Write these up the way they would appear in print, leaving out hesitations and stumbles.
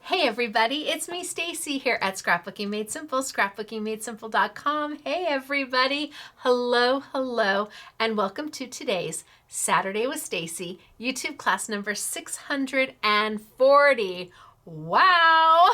Hey everybody, it's me Stacey here at Scrapbooking Made Simple, scrapbookingmadesimple.com. Hey everybody, hello, and welcome to today's Saturday with Stacey YouTube class number 640. Wow!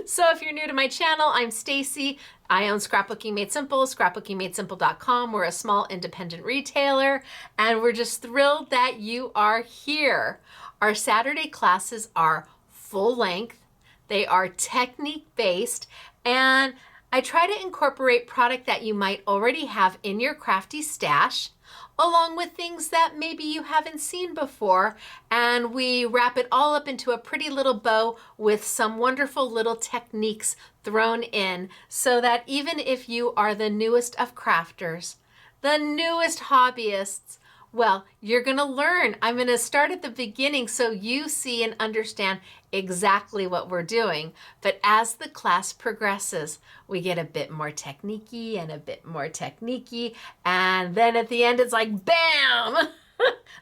So if you're new to my channel, I'm Stacey. I own Scrapbooking Made Simple, scrapbookingmadesimple.com. We're a small independent retailer, and we're just thrilled that you are here. Our Saturday classes are full length, they are technique based, and I try to incorporate product that you might already have in your crafty stash, along with things that maybe you haven't seen before, and we wrap it all up into a pretty little bow with some wonderful little techniques thrown in, so that even if you are the newest of crafters, the newest hobbyists, well, you're going to learn. I'm going to start at the beginning so you see and understand exactly what we're doing. But as the class progresses, we get a bit more technique-y and a bit more technique-y. And then at the end, it's like, bam! At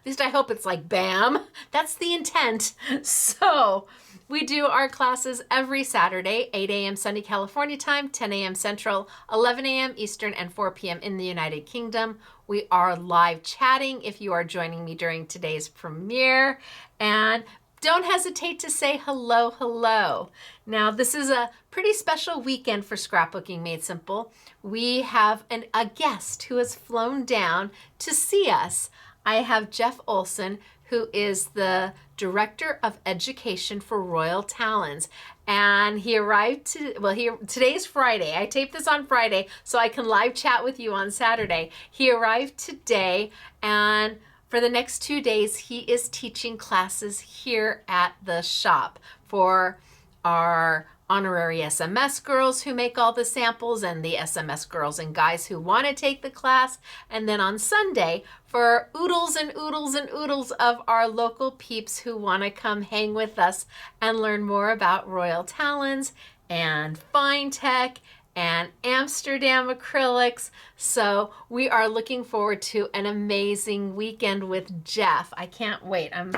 least I hope it's like, bam. That's the intent. So we do our classes every Saturday, 8 a.m. sunny California time, 10 a.m. Central, 11 a.m. Eastern, and 4 p.m. in the United Kingdom. We are live chatting if you are joining me during today's premiere. And don't hesitate to say hello. Now, this is a pretty special weekend for Scrapbooking Made Simple. We have a guest who has flown down to see us. I have Jeff Olson, who is the Director of Education for Royal Talens. And he arrived today's Friday. I taped this on Friday so I can live chat with you on Saturday. He arrived today, and for the next 2 days, he is teaching classes here at the shop for our honorary SMS girls who make all the samples and the SMS girls and guys who want to take the class. And then on Sunday, for oodles and oodles and oodles of our local peeps who want to come hang with us and learn more about Royal Talens and fine tech and Amsterdam acrylics. So we are looking forward to an amazing weekend with Jeff. I can't wait. I'm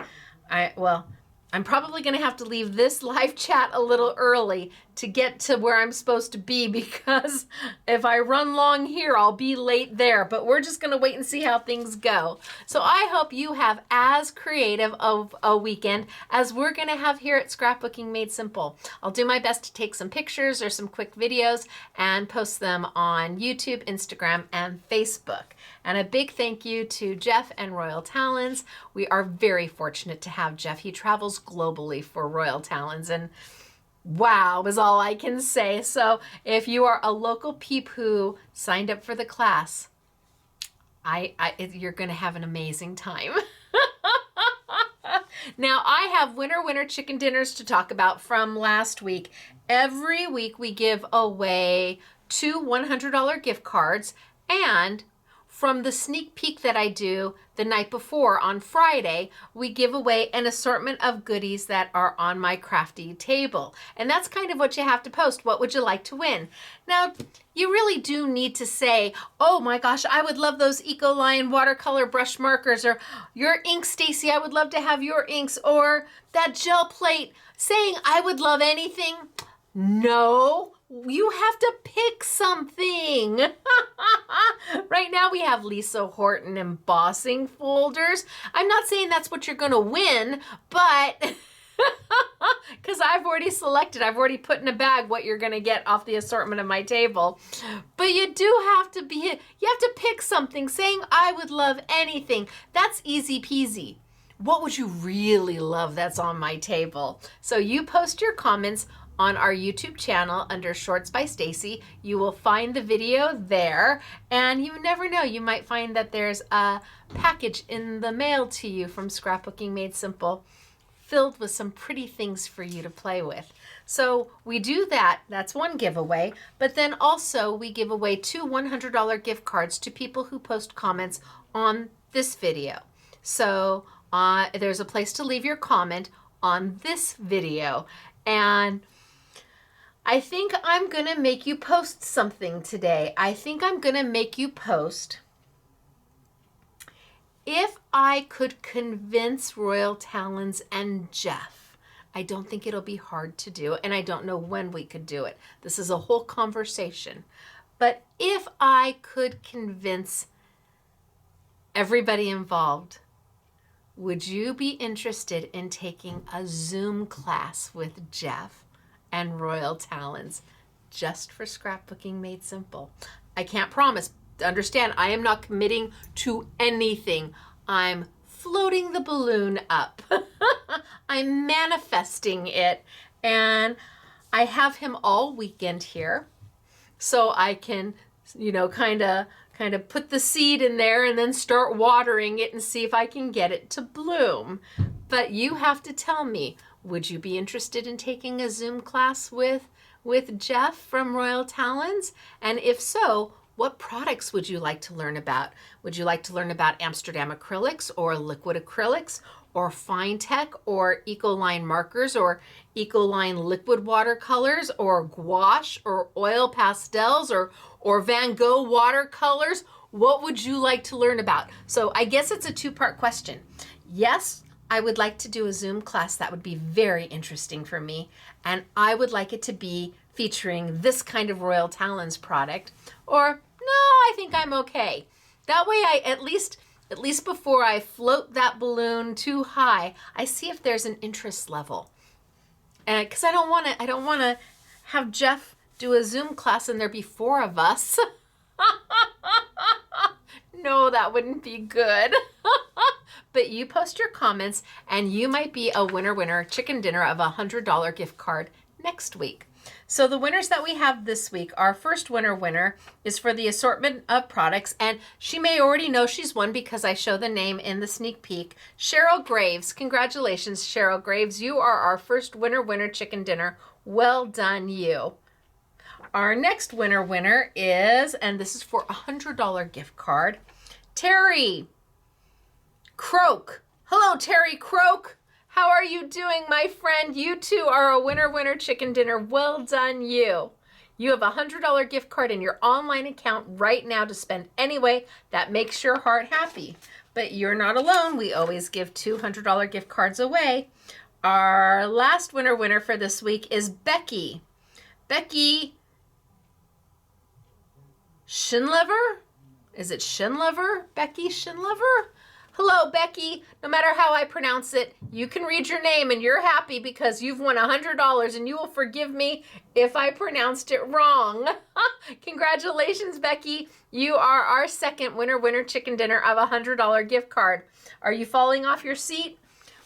probably going to have to leave this live chat a little early to get to where I'm supposed to be, because if I run long here, I'll be late there. But we're just going to wait and see how things go. So I hope you have as creative of a weekend as we're going to have here at Scrapbooking Made Simple. I'll do my best to take some pictures or some quick videos and post them on YouTube, Instagram, and Facebook. And a big thank you to Jeff and Royal Talens. We are very fortunate to have Jeff. He travels globally for Royal Talens, and wow is all I can say. So if you are a local peep who signed up for the class, you're going to have an amazing time. Now, I have winner chicken dinners to talk about from last week. Every week we give away 2 $100 gift cards, and from the sneak peek that I do the night before on Friday, we give away an assortment of goodies that are on my crafty table. And that's kind of what you have to post. What would you like to win? Now, you really do need to say, oh my gosh, I would love those Ecoline watercolor brush markers, or your ink, Stacey, I would love to have your inks, or that gel plate. Saying I would love anything? No. You have to pick something. Right now we have Lisa Horton Embossing Folders. I'm not saying that's what you're going to win, but because I've already selected, I've already put in a bag what you're going to get off the assortment of my table. But you have to pick something. Saying I would love anything, that's easy peasy. What would you really love that's on my table? So you post your comments on our YouTube channel under Shorts by Stacey. You will find the video there, and you never know, you might find that there's a package in the mail to you from Scrapbooking Made Simple filled with some pretty things for you to play with. So we do that. That's one giveaway. But then also we give away 2 $100 gift cards to people who post comments on this video. So there's a place to leave your comment on this video. And I think I'm going to make you post something today. I think I'm going to make you post, if I could convince Royal Talens and Jeff I don't think it'll be hard to do, and I don't know when we could do it. This is a whole conversation. But if I could convince everybody involved, would you be interested in taking a Zoom class with Jeff and Royal Talens just for Scrapbooking Made Simple? I can't promise. Understand, I am not committing to anything. I'm floating the balloon up. I'm manifesting it, and I have him all weekend here, so I can, you know, kind of put the seed in there and then start watering it and see if I can get it to bloom. But you have to tell me, would you be interested in taking a Zoom class with Jeff from Royal Talens? And if so, what products would you like to learn about? Would you like to learn about Amsterdam acrylics or liquid acrylics or fine tech or Ecoline markers or Ecoline liquid watercolors or gouache or oil pastels or Van Gogh watercolors? What would you like to learn about? So I guess it's a two-part question. Yes, I would like to do a Zoom class. That would be very interesting for me. And I would like it to be featuring this kind of Royal Talens product. Or, no, I think I'm okay. That way I at least before I float that balloon too high, I see if there's an interest level. And because I don't want to have Jeff do a Zoom class and there be 4 of us. No, that wouldn't be good. But you post your comments and you might be a winner chicken dinner of a $100 gift card next week. So the winners that we have this week, our first winner is for the assortment of products, and she may already know she's won because I show the name in the sneak peek. Cheryl Graves. Congratulations, Cheryl Graves. You are our first winner chicken dinner. Well done, you. Our next winner is, and this is for a $100 gift card, Terry Croak. Hello, Terry Croak. How are you doing, my friend? You too are a winner chicken dinner. Well done, you. You have a $100 gift card in your online account right now to spend any way that makes your heart happy. But you're not alone. We always give $200 gift cards away. Our last winner for this week is Becky. Becky Shinlever? Is it Shinlever? Becky Shinlever? Hello, Becky. No matter how I pronounce it, you can read your name and you're happy because you've won $100 and you will forgive me if I pronounced it wrong. Congratulations, Becky. You are our second winner chicken dinner of a $100 gift card. Are you falling off your seat?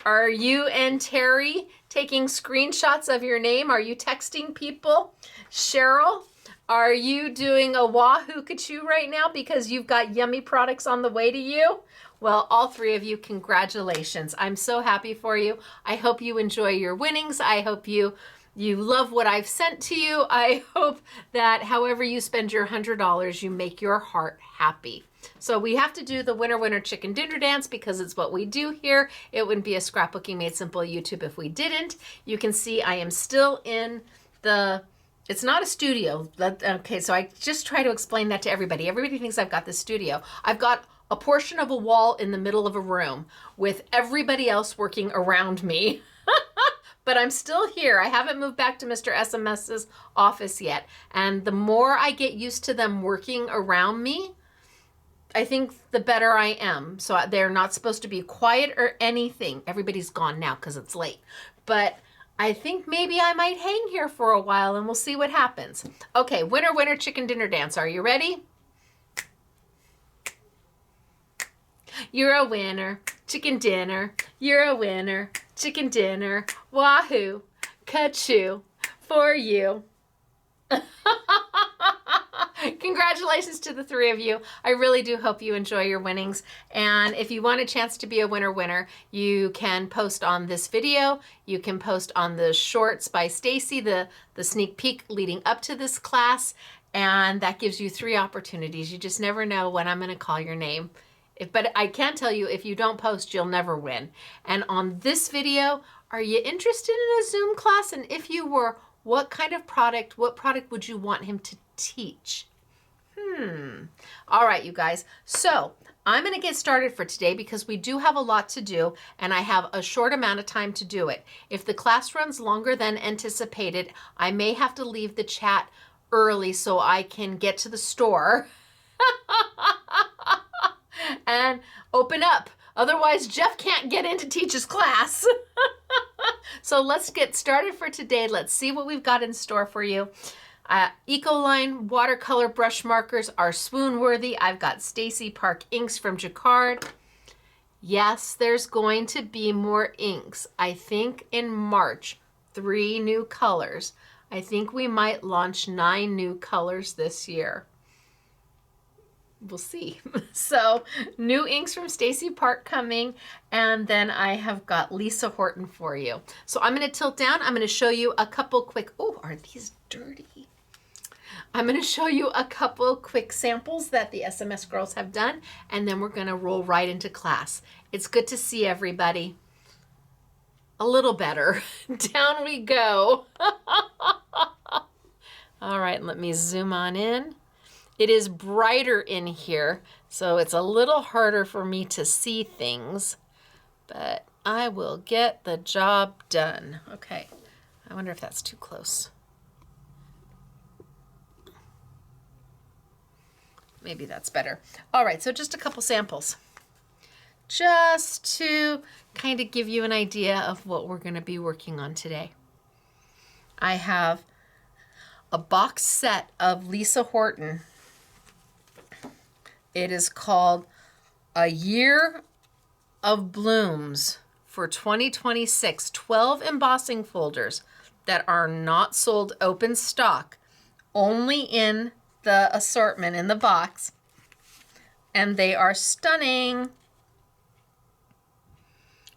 Are you and Terry taking screenshots of your name? Are you texting people? Cheryl, are you doing a wahoo kachoo right now because you've got yummy products on the way to you? Well, all 3 of you, congratulations. I'm so happy for you. I hope you enjoy your winnings. I hope you love what I've sent to you. I hope that however you spend your $100, you make your heart happy. So we have to do the winner chicken dinner dance because it's what we do here. It wouldn't be a Scrapbooking Made Simple YouTube if we didn't. You can see I am still in it's not a studio. Okay, so I just try to explain that to everybody. Everybody thinks I've got this studio. I've got a portion of a wall in the middle of a room with everybody else working around me. But I'm still here. I haven't moved back to Mr. SMS's office yet. And the more I get used to them working around me, I think the better I am. So they're not supposed to be quiet or anything. Everybody's gone now because it's late. But I think maybe I might hang here for a while and we'll see what happens. Okay, winner chicken dinner dance. Are you ready? You're a winner, chicken dinner. You're a winner, chicken dinner. Wahoo, kachoo for you. Congratulations to the 3 of you. I really do hope you enjoy your winnings. And if you want a chance to be a winner, you can post on this video. You can post on the shorts by Stacey, the sneak peek leading up to this class. And that gives you 3 opportunities. You just never know when I'm going to call your name. But I can tell you, if you don't post, you'll never win. And on this video, are you interested in a Zoom class? And if you were, what product would you want him to teach? All right, you guys. So I'm going to get started for today because we do have a lot to do and I have a short amount of time to do it. If the class runs longer than anticipated, I may have to leave the chat early so I can get to the store and open up. Otherwise, Jeff can't get in to teach his class. So let's get started for today. Let's see what we've got in store for you. Ecoline watercolor brush markers are swoon worthy. I've got Stacey Park inks from Jacquard. Yes, there's going to be more inks. I think in March, 3 new colors. I think we might launch 9 new colors this year. We'll see. So new inks from Stacey Park coming, and then I have got Lisa Horton for you. So I'm going to tilt down. I'm going to show you a couple quick, oh, are these dirty? I'm going to show you a couple quick samples that the SMS girls have done, and then we're going to roll right into class. It's good to see everybody. A little better. Down we go. All right, let me zoom on in. It is brighter in here, so it's a little harder for me to see things, but I will get the job done. Okay, I wonder if that's too close. Maybe that's better. All right, so just a couple samples. Just to kind of give you an idea of what we're going to be working on today. I have a box set of Lisa Horton. It is called A Year of Blooms for 2026. 12 embossing folders that are not sold open stock, only in the assortment in the box, and they are stunning.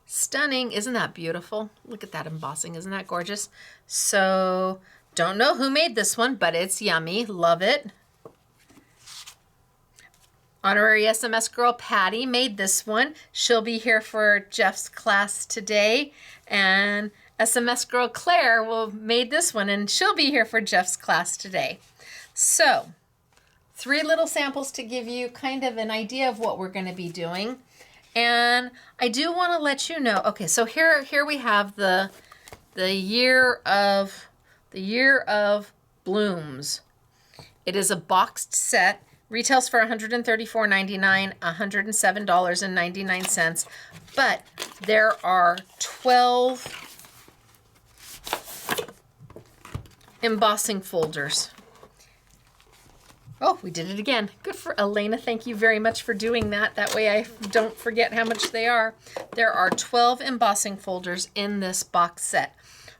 Stunning. Isn't that beautiful? Look at that embossing. Isn't that gorgeous? So don't know who made this one, but it's yummy. Love it. Honorary SMS girl Patty made this one. She'll be here for Jeff's class today, and SMS girl Claire made this one, and she'll be here for Jeff's class today. So 3 little samples to give you kind of an idea of what we're going to be doing. And I do want to let you know, okay, so here we have the year of blooms. It is a boxed set. Retails for $134.99, $107.99. But there are 12 embossing folders. Oh, we did it again. Good for Elena. Thank you very much for doing that. That way I don't forget how much they are. There are 12 embossing folders in this box set.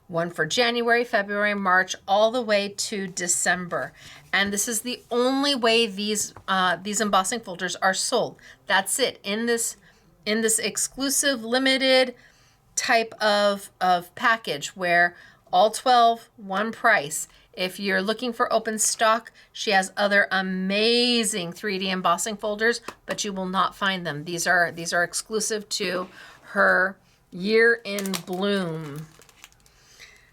One for January, February, March, all the way to December. And this is the only way these embossing folders are sold. That's it. In this exclusive, limited type of package where all 12, one price. If you're looking for open stock, she has other amazing 3D embossing folders, but you will not find them. These are exclusive to her Year in Bloom.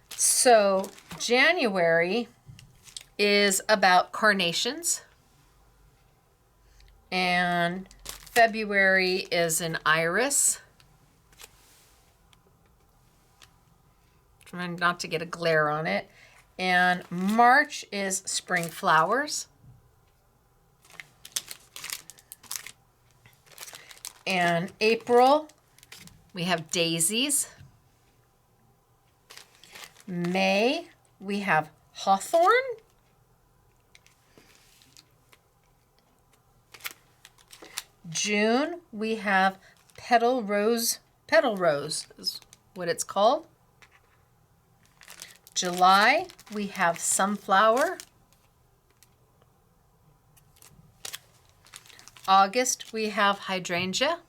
So January is about carnations, and February is an iris. Trying not to get a glare on it. And March is spring flowers. And April, we have daisies. May, we have hawthorn. June, we have petal rose. Petal rose is what it's called. July, we have sunflower. August, we have hydrangea.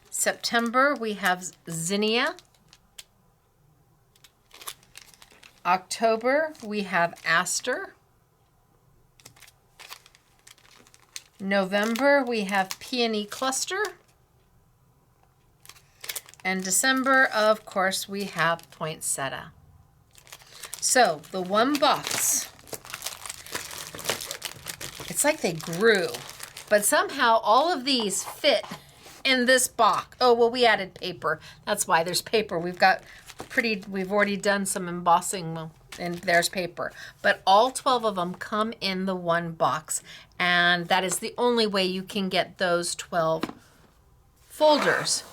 September, we have zinnia. October, we have aster. November, we have peony cluster. And December, of course, we have poinsettia. So the one box, it's like they grew. But somehow all of these fit in this box. Oh, well, we added paper. That's why there's paper. We've already done some embossing, well, and there's paper. But all 12 of them come in the one box, and that is the only way you can get those 12 folders.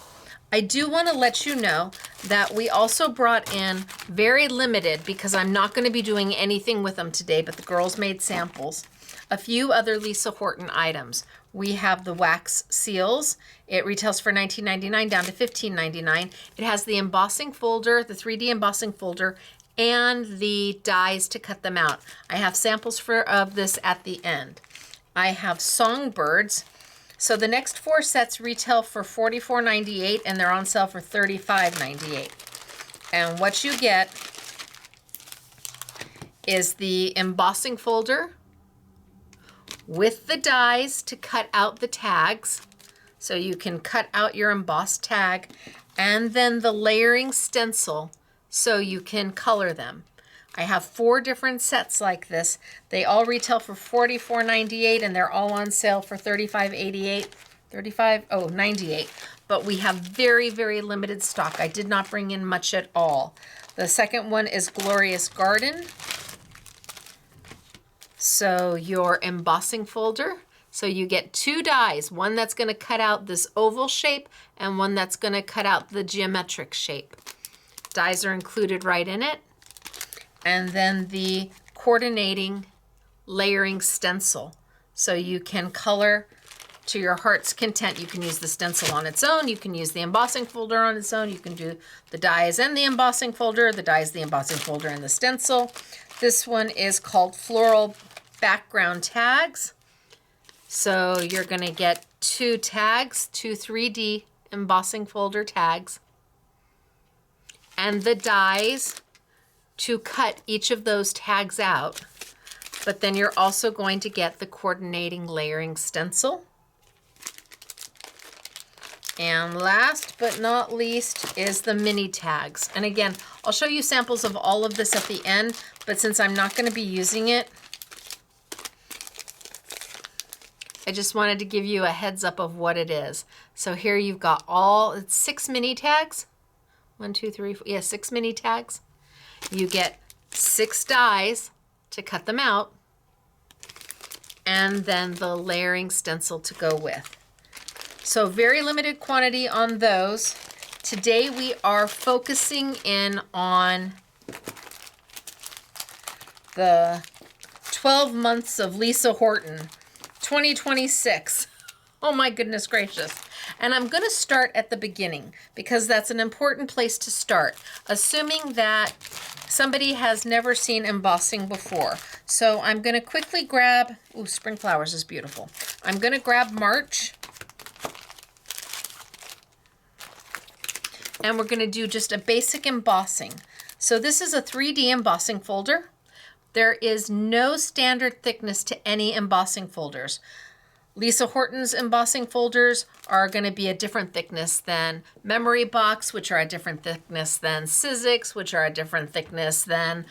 I do want to let you know that we also brought in very limited, because I'm not going to be doing anything with them today, but the girls made samples, a few other Lisa Horton items. We have the wax seals. It retails for $19.99 down to $15.99. It has the embossing folder, the 3D embossing folder, and the dies to cut them out. I have samples of this at the end. I have songbirds. So the next 4 sets retail for $44.98 and they're on sale for $35.98. And what you get is the embossing folder with the dies to cut out the tags. So you can cut out your embossed tag, and then the layering stencil so you can color them. I have 4 different sets like this. They all retail for $44.98 and they're all on sale for $35.88. $98. But we have very, very limited stock. I did not bring in much at all. The second one is Glorious Garden. So your embossing folder. So you get 2 dies, one that's going to cut out this oval shape and one that's going to cut out the geometric shape. Dies are included right in it. And then the coordinating layering stencil. So you can color to your heart's content. You can use the stencil on its own. You can use the embossing folder on its own. You can do the dies and the embossing folder, the dies, the embossing folder, and the stencil. This one is called Floral Background Tags. So you're going to get 2 tags, 2 3D embossing folder tags, and the dies to cut each of those tags out. But then you're also going to get the coordinating layering stencil. And last but not least is the mini tags. And again, I'll show you samples of all of this at the end, but since I'm not going to be using it, I just wanted to give you a heads up of what it is. So here you've got it's 6 mini tags. 1, 2, 3, 4, 6 mini tags. You get 6 dies to cut them out, and then the layering stencil to go with. So very limited quantity on those. Today we are focusing in on the 12 months of Lisa Horton, 2026. Oh my goodness gracious. And I'm going to start at the beginning because that's an important place to start, assuming that somebody has never seen embossing before. So I'm going to quickly grab, ooh, Spring Flowers is beautiful. I'm going to grab March. And we're going to do just a basic embossing. So this is a 3D embossing folder. There is no standard thickness to any embossing folders. Lisa Horton's embossing folders are going to be a different thickness than Memory Box, which are a different thickness than Sizzix, which are a different thickness than,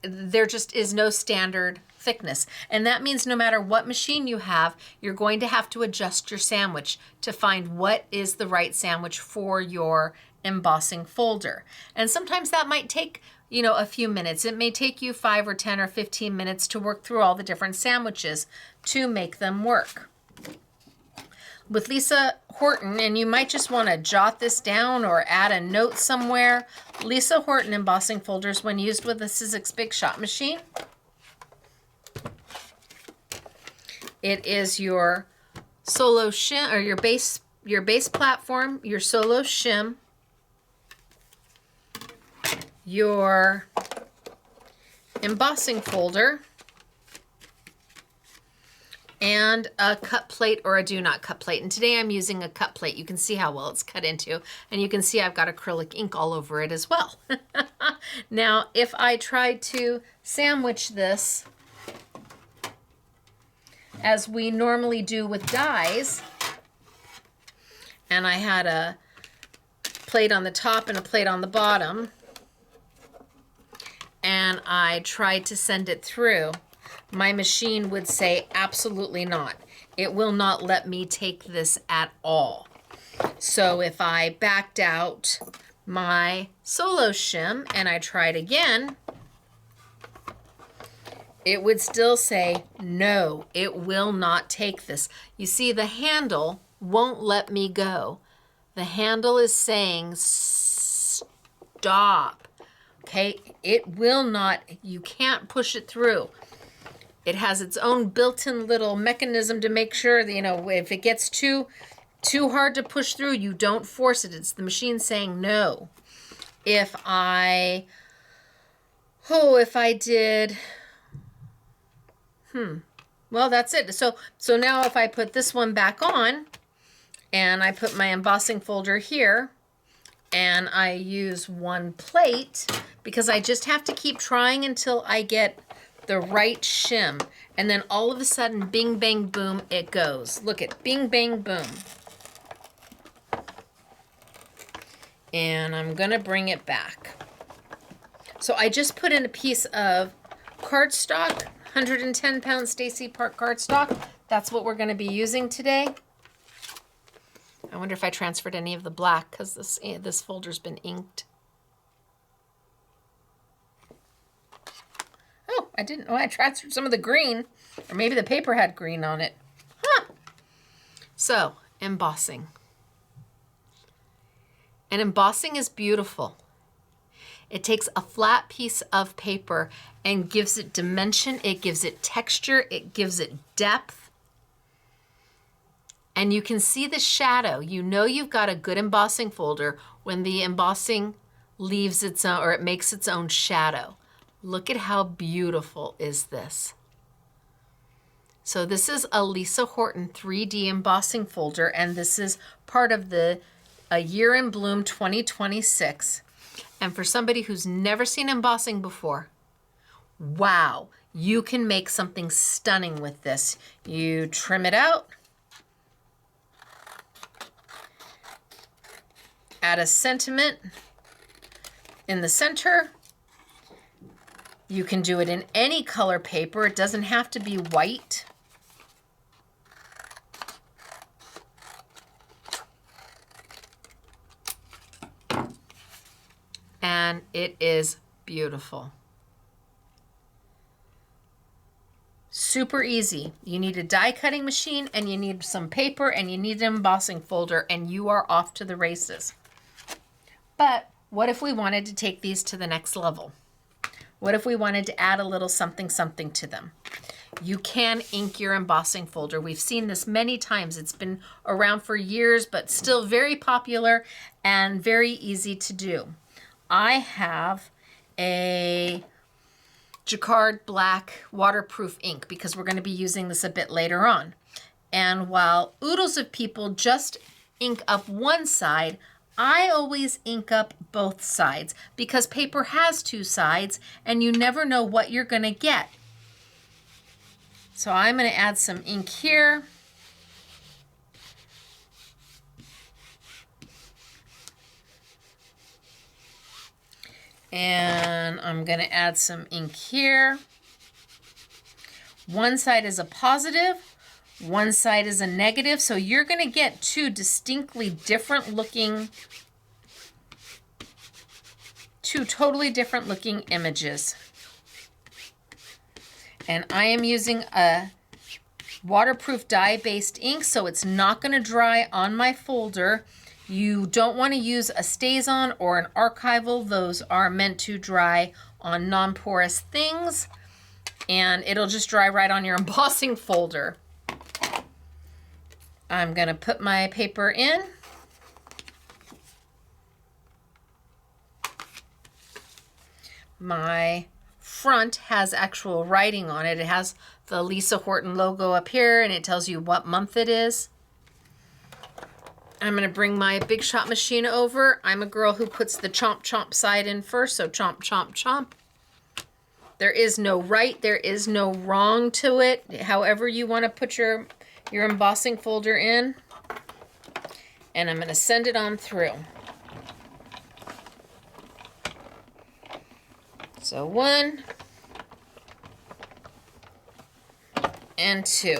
there just is no standard thickness. And that means no matter what machine you have, you're going to have to adjust your sandwich to find what is the right sandwich for your embossing folder. And sometimes that might take a few minutes. It may take you 5 or 10 or 15 minutes to work through all the different sandwiches to make them work. With Lisa Horton, and you might just want to jot this down or add a note somewhere, Lisa Horton embossing folders, when used with a Sizzix Big Shot machine, it is your solo shim, or your base platform, your solo shim, your embossing folder, and a cut plate or a do not cut plate. And today I'm using a cut plate. You can see how well it's cut into, and you can see I've got acrylic ink all over it as well. Now, if I tried to sandwich this as we normally do with dies, and I had a plate on the top and a plate on the bottom, and I tried to send it through, my machine would say absolutely not. it will not let me take this at all. So if I backed out my solo shim and I tried again, it would still say, no, it will not take this. You see, the handle won't let me go. The handle is saying, stop. Okay, it will not, you can't push it through. It has its own built-in little mechanism to make sure that, you know, if it gets too hard to push through, you don't force it. It's the machine saying no. If I did, well, that's it. So now if I put this one back on and I put my embossing folder here and I use one plate, because I just have to keep trying until I get the right shim. And then all of a sudden, bing, bang, boom, it goes. Look at bing, bang, boom. And I'm gonna bring it back. So I just put in a piece of cardstock, 110 pound Stacey Park cardstock. That's what we're gonna be using today. I wonder if I transferred any of the black, because this folder's been inked. Oh, I didn't know I transferred some of the green, or maybe the paper had green on it. Huh. So, embossing. And embossing is beautiful. It takes a flat piece of paper and gives it dimension, it gives it texture, it gives it depth. And you can see the shadow. You know you've got a good embossing folder when the embossing leaves its own, or it makes its own shadow. Look at how beautiful is this. So this is a Lisa Horton 3D embossing folder, and this is part of the A Year in Bloom 2026. And for somebody who's never seen embossing before, wow, you can make something stunning with this. You trim it out, add a sentiment in the center. You can do it in any color paper. It doesn't have to be white. And it is beautiful. Super easy. You need a die cutting machine and you need some paper and you need an embossing folder and you are off to the races. But what if we wanted to take these to the next level? What if we wanted to add a little something something to them? You can ink your embossing folder. We've seen this many times. It's been around for years, but still very popular and very easy to do. I have a Jacquard black waterproof ink because we're going to be using this a bit later on. And while oodles of people just ink up one side, I always ink up both sides because paper has two sides and you never know what you're going to get. So I'm going to add some ink here. And I'm going to add some ink here. One side is a positive, one side is a negative, so you're going to get two distinctly different looking, two totally different looking images. And I am using a waterproof dye-based ink, so it's not going to dry on my folder. You don't want to use a StazOn or an archival. Those are meant to dry on non-porous things, and it'll just dry right on your embossing folder. I'm going to put my paper in. My front has actual writing on it. It has the Lisa Horton logo up here, and it tells you what month it is. I'm going to bring my Big Shot machine over. I'm a girl who puts the chomp chomp side in first, so chomp chomp chomp. There is no right, there is no wrong to it. However you want to put your embossing folder in. And I'm going to send it on through. So 1 and 2.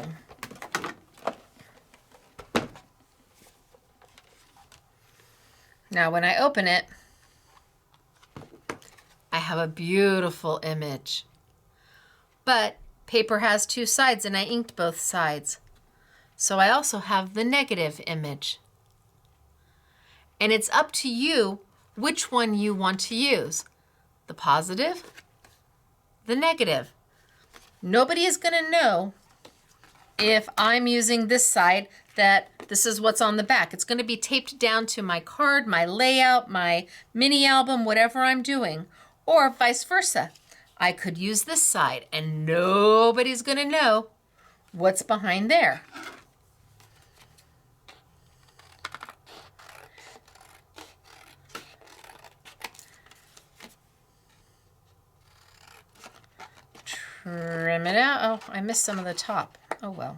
Now when I open it, I have a beautiful image. But paper has two sides and I inked both sides. So I also have the negative image. And it's up to you which one you want to use. The positive, the negative. Nobody is going to know if I'm using this side that this is what's on the back. It's going to be taped down to my card, my layout, my mini album, whatever I'm doing, or vice versa. I could use this side and nobody's going to know what's behind there. Trim it out. Oh, I missed some of the top. Oh well.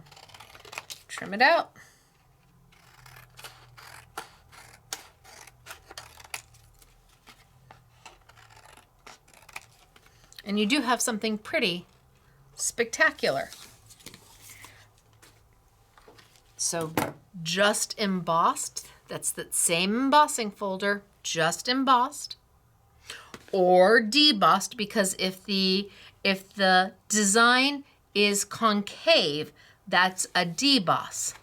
Trim it out. And you do have something pretty spectacular. So just embossed, that's the same embossing folder, just embossed, or debossed, because if the design is concave, that's a deboss.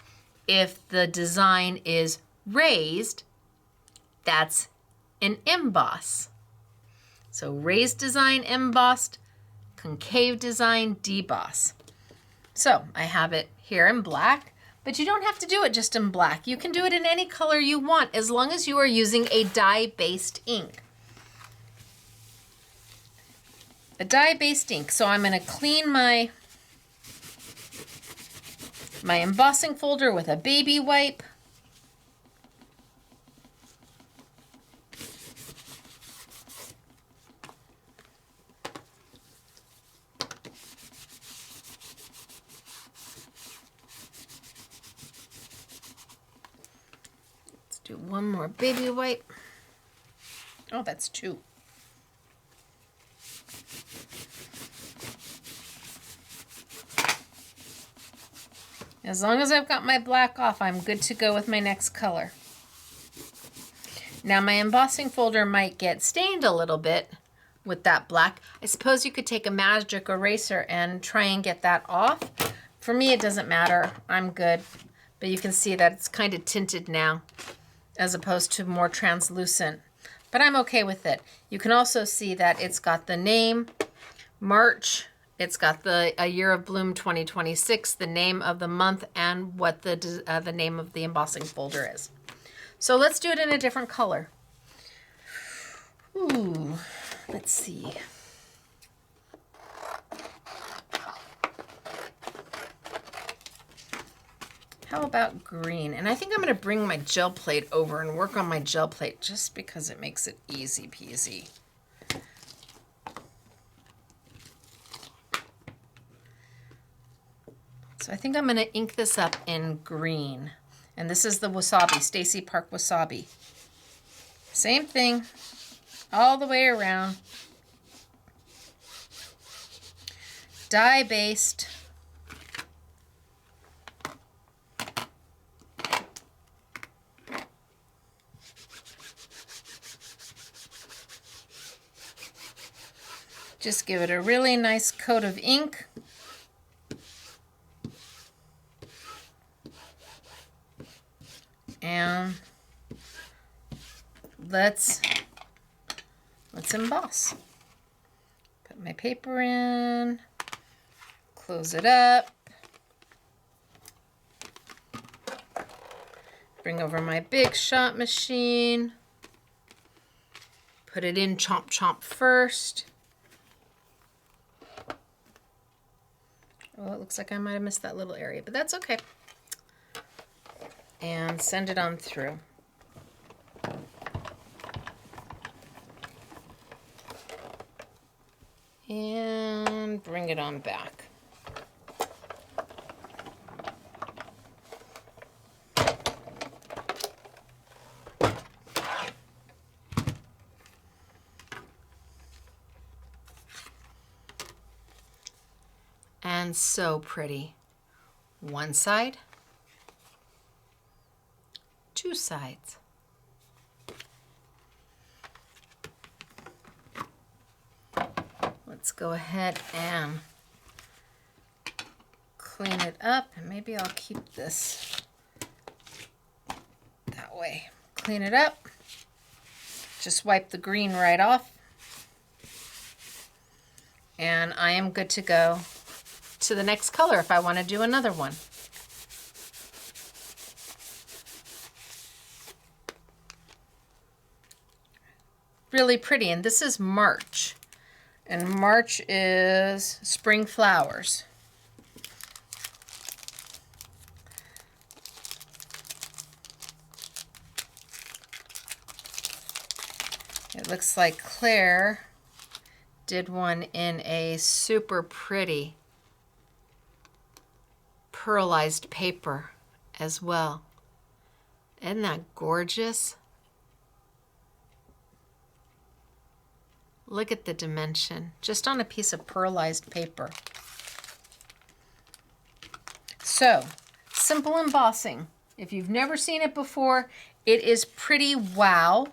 If the design is raised, that's an emboss. So raised design, embossed, concave design, deboss. So I have it here in black, but you don't have to do it just in black. You can do it in any color you want as long as you are using a dye-based ink. A dye-based ink. So I'm going to clean my embossing folder with a baby wipe. Let's do one more baby wipe. Oh, that's two. As long as I've got my black off, I'm good to go with my next color. Now my embossing folder might get stained a little bit with that black. I suppose you could take a magic eraser and try and get that off. For me, it doesn't matter. I'm good. But you can see that it's kind of tinted now as opposed to more translucent. But I'm okay with it. You can also see that it's got the name, March. It's got the A Year of Bloom 2026, the name of the month, and what the name of the embossing folder is. So let's do it in a different color. Ooh, let's see. How about green? And I think I'm going to bring my gel plate over and work on my gel plate just because it makes it easy peasy. So I think I'm going to ink this up in green. And this is the Wasabi, Stacey Park Wasabi. Same thing, all the way around. Dye-based. Just give it a really nice coat of ink. And let's emboss. Put my paper in, close it up, bring over my big shot machine, put it in chomp chomp first. Oh, it looks like I might have missed that little area, but that's okay. And send it on through. And bring it on back. And so pretty. One side. Two sides. let's go ahead and clean it up. And maybe I'll keep this that way. Clean it up. Just wipe the green right off. And I am good to go to the next color if I want to do another one. Really pretty, and this is March. And March is spring flowers. It looks like Claire did one in a super pretty pearlized paper as well. Isn't that gorgeous? Look at the dimension, just on a piece of pearlized paper. So, simple embossing. If you've never seen it before, it is pretty wow.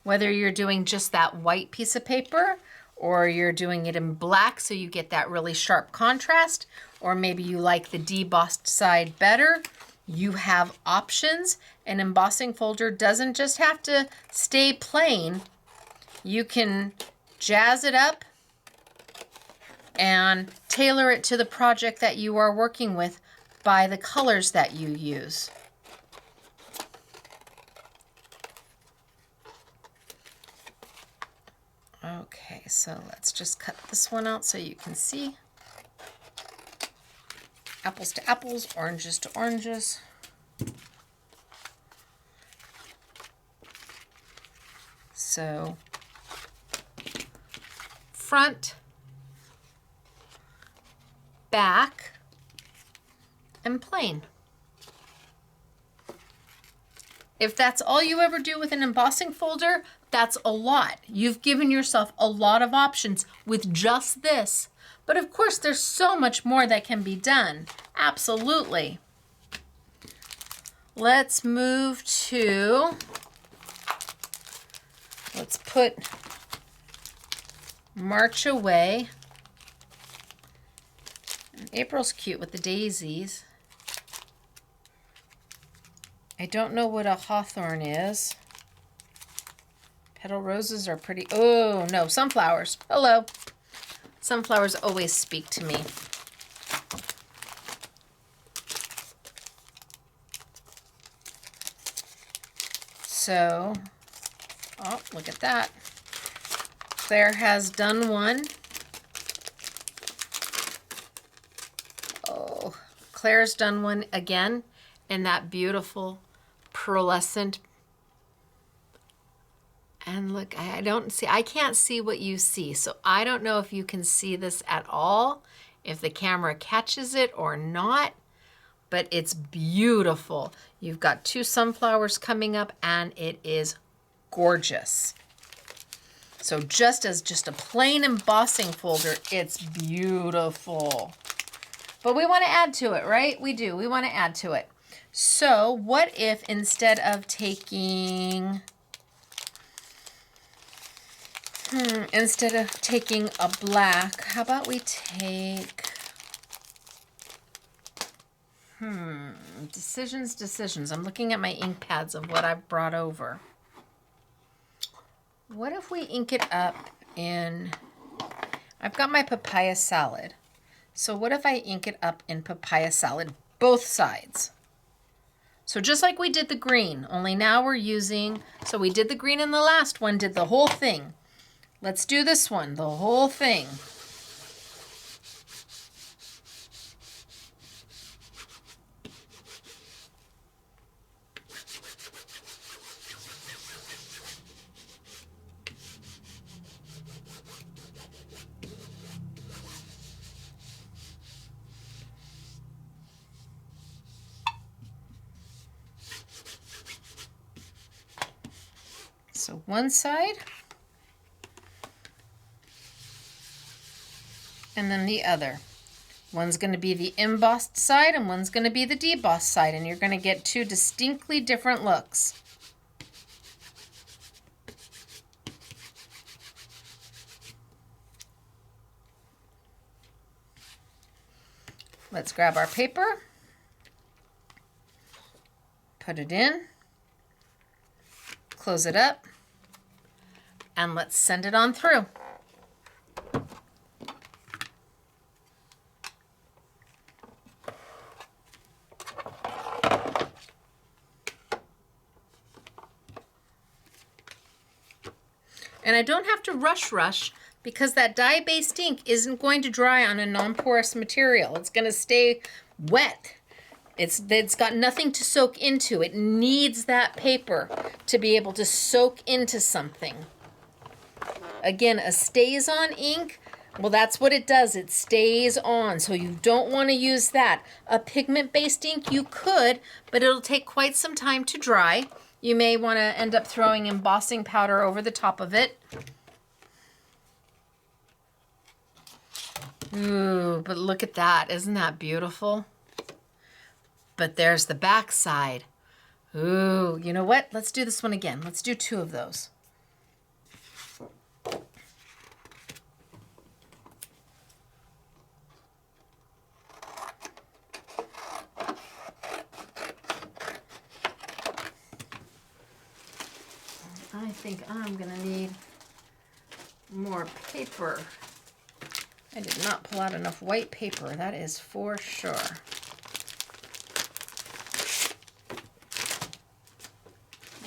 Whether you're doing just that white piece of paper, or you're doing it in black so you get that really sharp contrast, or maybe you like the debossed side better, you have options. An embossing folder doesn't just have to stay plain. You can jazz it up and tailor it to the project that you are working with by the colors that you use. Okay, so let's just cut this one out so you can see. Apples to apples, oranges to oranges. So, front, back, and plain. If that's all you ever do with an embossing folder, that's a lot. You've given yourself a lot of options with just this. But of course, there's so much more that can be done. Absolutely. Let's move to, let's put March away. And April's cute with the daisies. I don't know what a hawthorn is. Petal roses are pretty. Oh, no, sunflowers. Hello. Sunflowers always speak to me. So, oh, look at that. Claire has done one. Oh, Claire's done one again in that beautiful pearlescent. And look, I can't see what you see. So I don't know if you can see this at all, if the camera catches it or not, but it's beautiful. You've got two sunflowers coming up and it is gorgeous. So just as just a plain embossing folder, it's beautiful. But we want to add to it, right? We do, we want to add to it. So what if instead of taking, a black, how about we take, decisions. I'm looking at my ink pads of what I've brought over. What if we ink it up in, I've got my papaya salad. So what if I ink it up in papaya salad, both sides? So just like we did the green, only now we're using, so we did the green in the last one, did the whole thing. Let's do this one, the whole thing. So one side, and then the other. One's going to be the embossed side and one's going to be the debossed side, and you're going to get two distinctly different looks. Let's grab our paper, put it in, close it up, and let's send it on through. And I don't have to rush because that dye-based ink isn't going to dry on a non-porous material. It's going to stay wet. It's got nothing to soak into. It needs that paper to be able to soak into something. Again, a stays-on ink, well, that's what it does. It stays on, so you don't want to use that. A pigment-based ink, you could, but it'll take quite some time to dry. You may want to end up throwing embossing powder over the top of it. Ooh, but look at that. Isn't that beautiful? But there's the back side. Ooh, you know what? Let's do this one again. Let's do 2 of those. I think I'm gonna need more paper. I did not pull out enough white paper, that is for sure.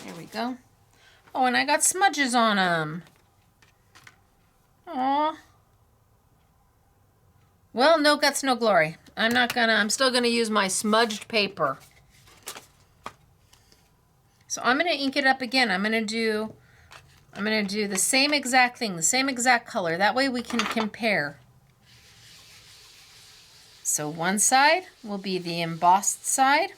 There we go. Oh, and I got smudges on them. Aw. Well, no guts, no glory. I'm still gonna use my smudged paper. So I'm gonna ink it up again. I'm gonna do the same exact thing, the same exact color. That way we can compare. So one side will be the embossed side.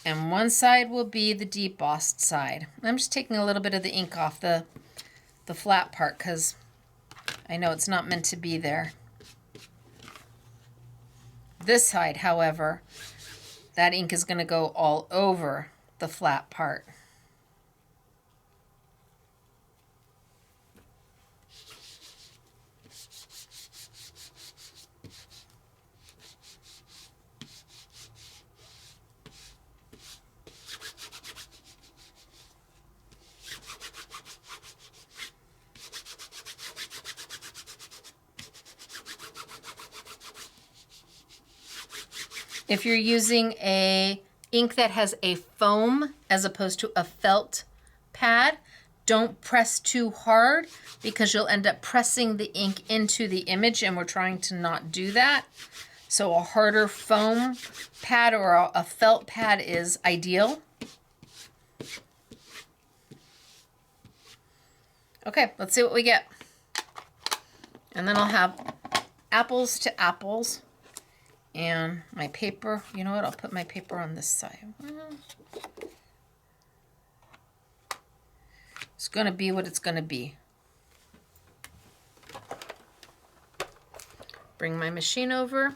And one side will be the debossed side. I'm just taking a little bit of the ink off the flat part because I know it's not meant to be there. This side, however, that ink is going to go all over the flat part. If you're using a ink that has a foam as opposed to a felt pad, don't press too hard because you'll end up pressing the ink into the image, and we're trying to not do that. So a harder foam pad or a felt pad is ideal. Okay, let's see what we get. And then I'll have apples to apples. And my paper, you know what, I'll put my paper on this side. It's going to be what it's going to be. Bring my machine over.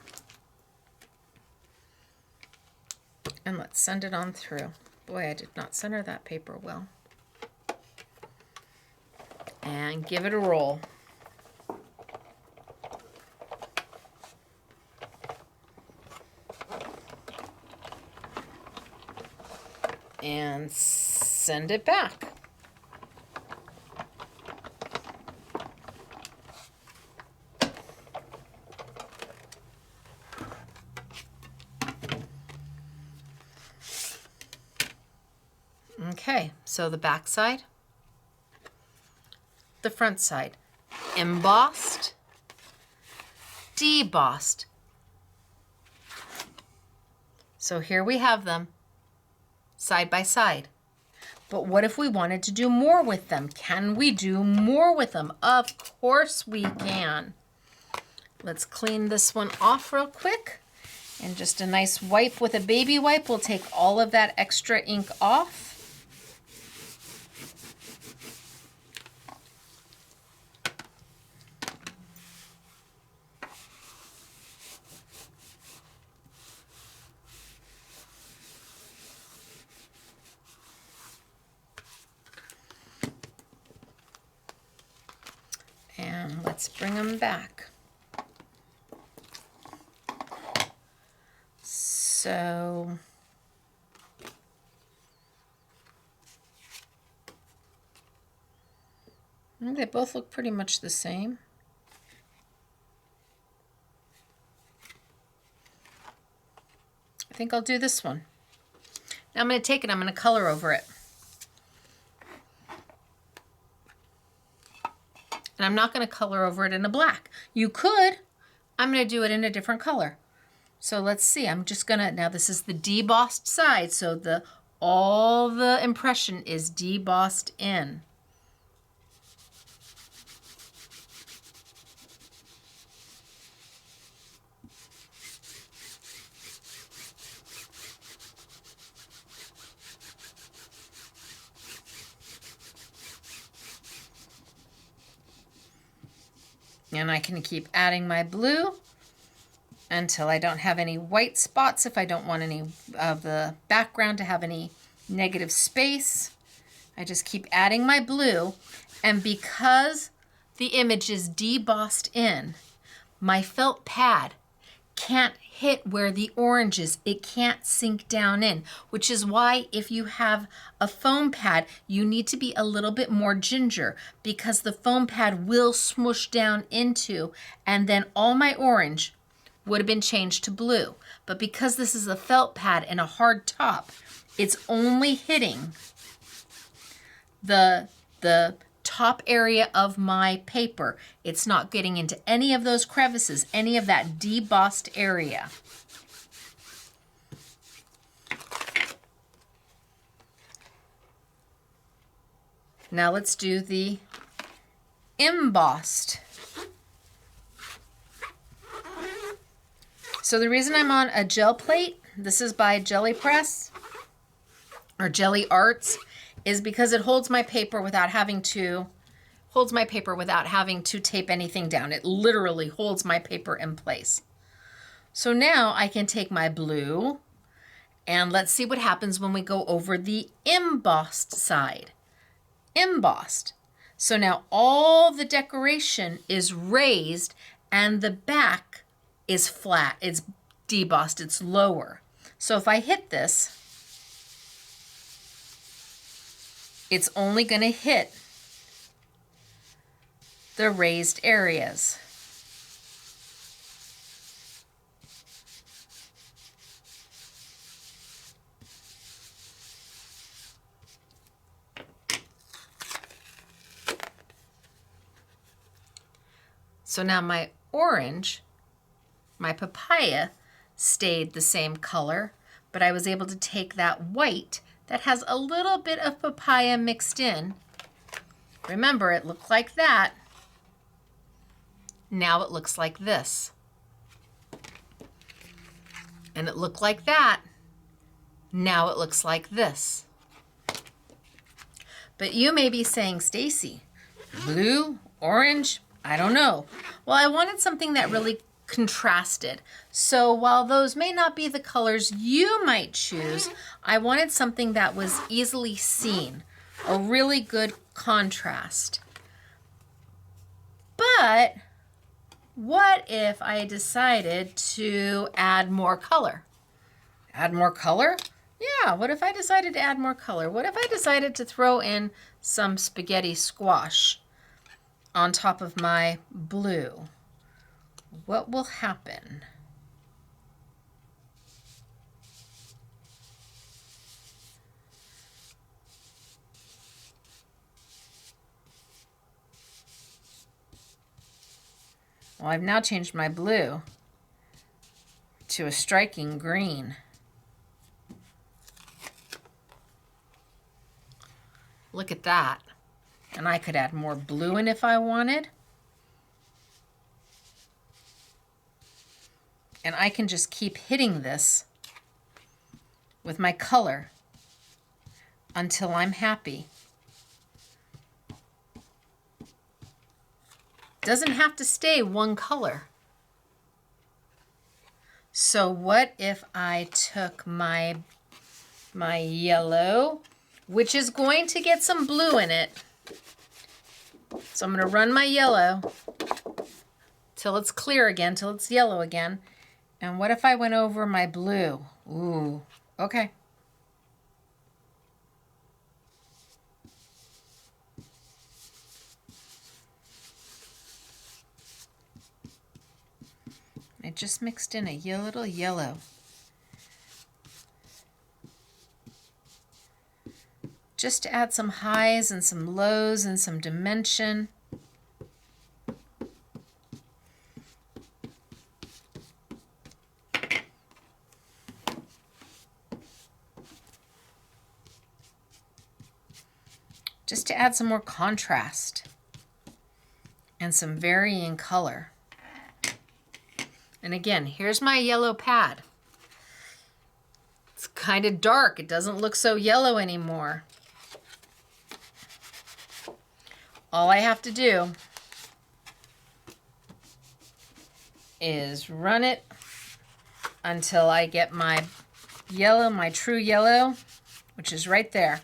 And let's send it on through. Boy, I did not center that paper well. And give it a roll. And send it back. Okay, so the back side, the front side, embossed, debossed. So here we have them. Side by side. But what if we wanted to do more with them? Can we do more with them? Of course we can. Let's clean this one off real quick. And just a nice wipe with a baby wipe will take all of that extra ink off. And let's bring them back. So they both look pretty much the same. I think I'll do this one. Now I'm going to take it, I'm going to color over it. And I'm not going to color over it in a black. You could. I'm going to do it in a different color. So let's see. I'm just going to, now this is the debossed side, so all the impression is debossed in. And I can keep adding my blue until I don't have any white spots, if I don't want any of the background to have any negative space. I just keep adding my blue, and because the image is debossed in, my felt pad can't hit where the orange is. It can't sink down in, which is why if you have a foam pad, you need to be a little bit more ginger, because the foam pad will smush down into, and then all my orange would have been changed to blue. But because this is a felt pad and a hard top, it's only hitting the top area of my paper. It's not getting into any of those crevices, any of that debossed area. Now let's do the embossed. So the reason I'm on a gel plate, this is by Jelly Press or Jelly Arts, is because it holds my paper without having to tape anything down. It literally holds my paper in place. So now I can take my blue and let's see what happens when we go over the embossed side. Embossed. So now all the decoration is raised and the back is flat. It's debossed, it's lower. So if I hit this, it's only going to hit the raised areas. So now my orange, my papaya, stayed the same color, but I was able to take that white that has a little bit of papaya mixed in. Remember, it looked like that. Now it looks like this. And it looked like that. Now it looks like this. But you may be saying, Stacey, blue, orange, I don't know. Well, I wanted something that really contrasted. So while those may not be the colors you might choose, I wanted something that was easily seen, a really good contrast. But what if I decided to add more color? Add more color? Yeah, what if I decided to add more color? What if I decided to throw in some spaghetti squash on top of my blue? What will happen? Well, I've now changed my blue to a striking green. Look at that. And I could add more blue in if I wanted. And I can just keep hitting this with my color until I'm happy. Doesn't have to stay one color. So what if I took my yellow, which is going to get some blue in it, So I'm going to run my yellow till it's clear again, till it's yellow again. And what if I went over my blue? Ooh, okay. I just mixed in a little yellow. Just to add some highs and some lows and some dimension. Just to add some more contrast and some varying color. And again, here's my yellow pad. It's kind of dark. It doesn't look so yellow anymore. All I have to do is run it until I get my yellow, my true yellow, which is right there.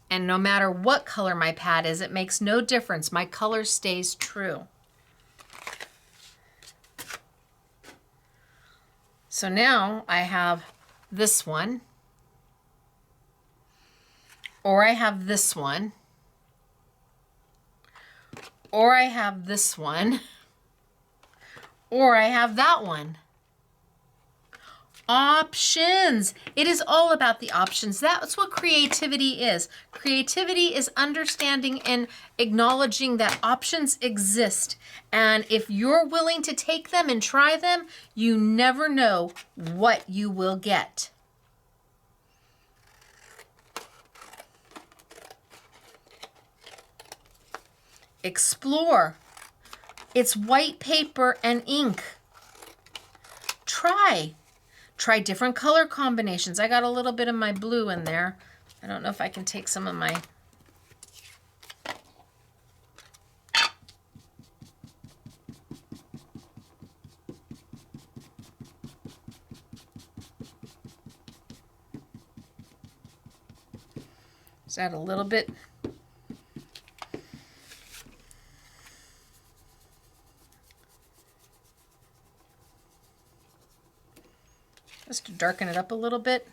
And no matter what color my pad is, it makes no difference. My color stays true. So now I have this one, or I have this one, or I have this one, or I have that one. Options. It is all about the options. That's what creativity is. Creativity is understanding and acknowledging that options exist. And if you're willing to take them and try them, you never know what you will get. Explore. It's white paper and ink. Try different color combinations. I got a little bit of my blue in there. I don't know if I can take some of my... Just add a little bit. Just to darken it up a little bit.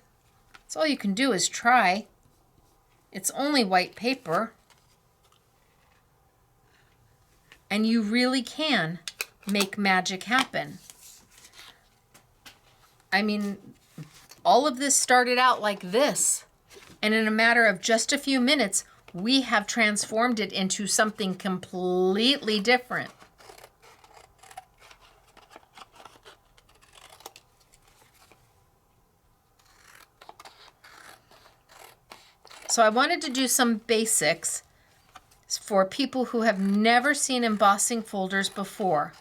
That's all you can do is try. It's only white paper. And you really can make magic happen. I mean, all of this started out like this. And in a matter of just a few minutes, we have transformed it into something completely different. So I wanted to do some basics for people who have never seen embossing folders before.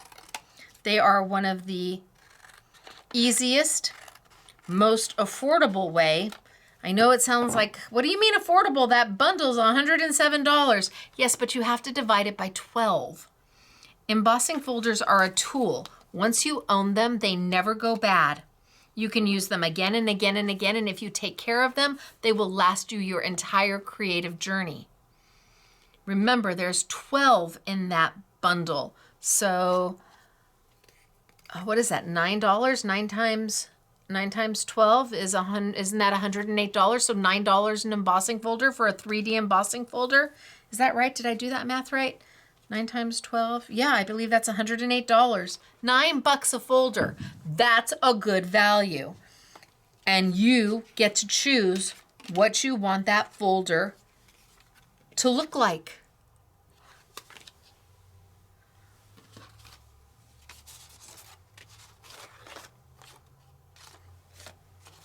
They are one of the easiest, most affordable way. I know it sounds like, what do you mean affordable? That bundle's $107. Yes, but you have to divide it by 12. Embossing folders are a tool. Once you own them, they never go bad. You can use them again and again and again, and if you take care of them, they will last you your entire creative journey. Remember, there's 12 in that bundle. So, what is that, $9? 9 times 12 is isn't that $108? So $9 an embossing folder for a 3D embossing folder. Is that right? Did I do that math right? 9 times 12? Yeah, I believe that's $108. $9 a folder. That's a good value. And you get to choose what you want that folder to look like.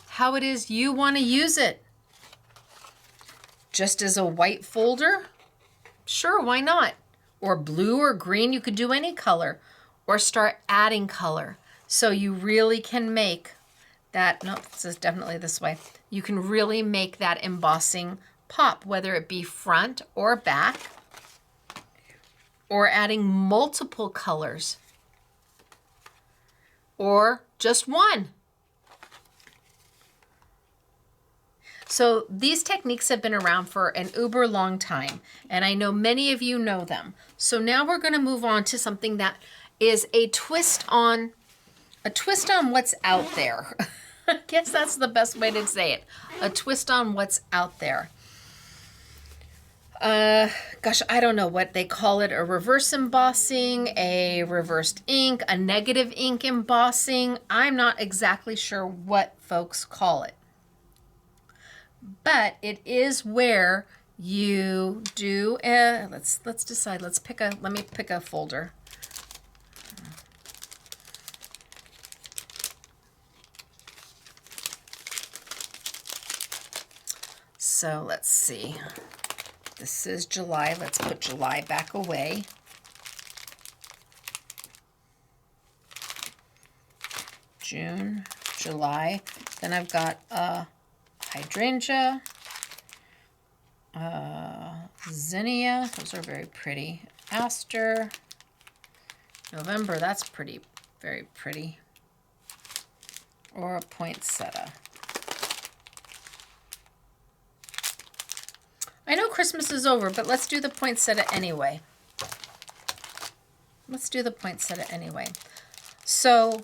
How it is you want to use it. Just as a white folder? Sure, why not? Or blue or green, you could do any color. Or start adding color. So you really can make that, no, this is definitely this way. You can really make that embossing pop, whether it be front or back, or adding multiple colors, or just one. So these techniques have been around for an uber long time, and I know many of you know them. So now we're going to move on to something that is a twist on what's out there. I guess that's the best way to say it. A twist on what's out there. Gosh, I don't know what they call it. A reverse embossing, a reversed ink, a negative ink embossing. I'm not exactly sure what folks call it. But it is where you do, let's decide. Let me pick a folder. So let's see. This is July. Let's put July back away. June, July. Then I've got hydrangea, zinnia. Those are very pretty. Aster. November. That's pretty, very pretty. Or a poinsettia. I know Christmas is over, but let's do the poinsettia anyway. Let's do the poinsettia anyway. So,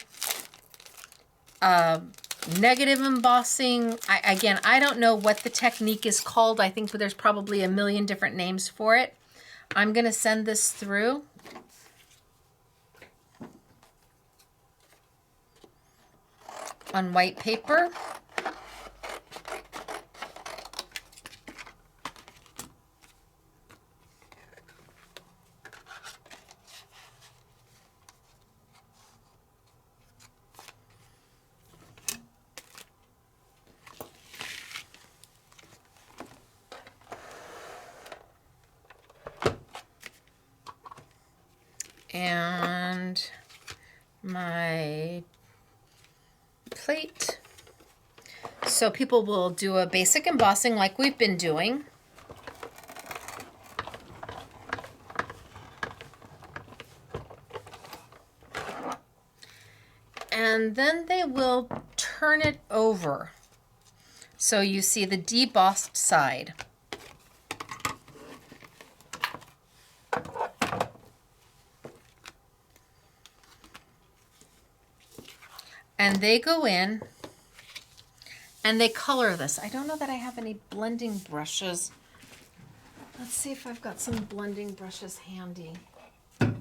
negative embossing. I don't know what the technique is called. I think there's probably a million different names for it. I'm going to send this through. On white paper. And my plate. So people will do a basic embossing like we've been doing. And then they will turn it over. So you see the debossed side. And they go in and they color this. I don't know that I have any blending brushes. Let's see if I've got some blending brushes handy. All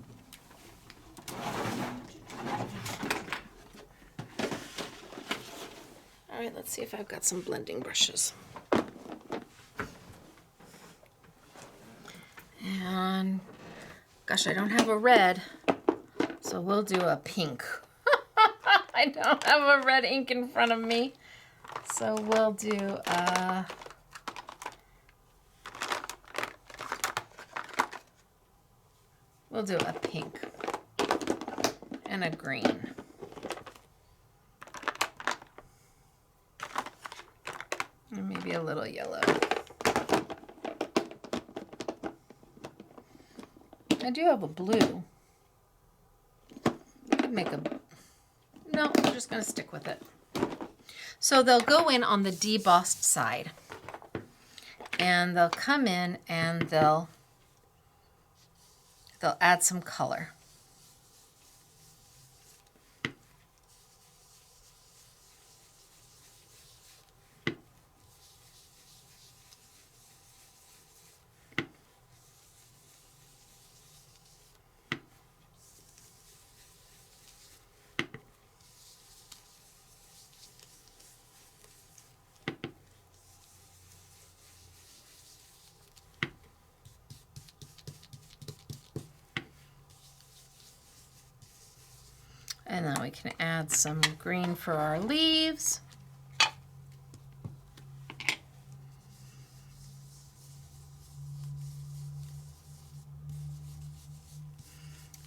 right, let's see if I've got some blending brushes. And gosh, I don't have a red, so we'll do a pink. I don't have a red ink in front of me, so we'll do a pink and a green. And maybe a little yellow. I do have a blue. I could make a... No, I'm just going to stick with it. So they'll go in on the debossed side. And they'll come in and they'll add some color. And then we can add some green for our leaves.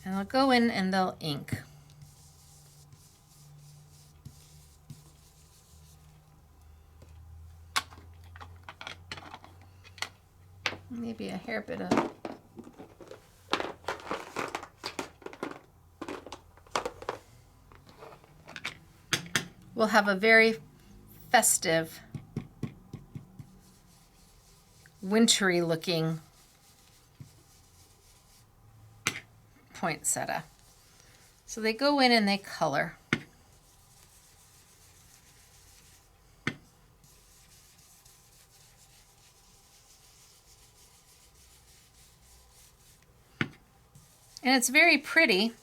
And they'll go in and they'll ink. Maybe a hair bit of... We'll have a very festive wintry looking poinsettia. So they go in and they color. And it's very pretty.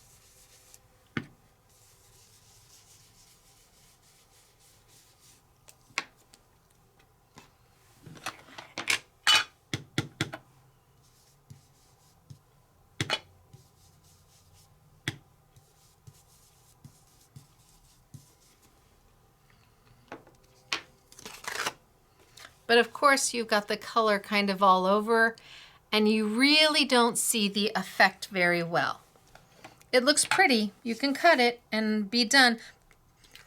But of course you've got the color kind of all over and you really don't see the effect very well. It looks pretty. You can cut it and be done,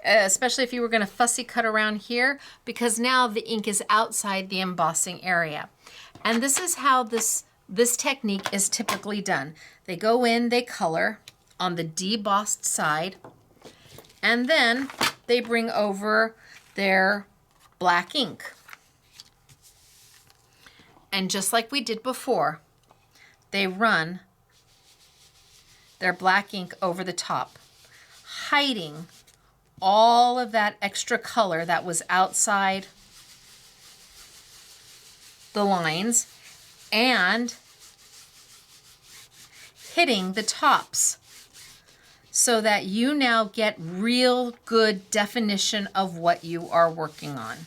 especially if you were going to fussy cut around here, because now the ink is outside the embossing area. And this is how this technique is typically done. They go in, they color on the debossed side, and then they bring over their black ink. And just like we did before, they run their black ink over the top, hiding all of that extra color that was outside the lines and hitting the tops so that you now get real good definition of what you are working on.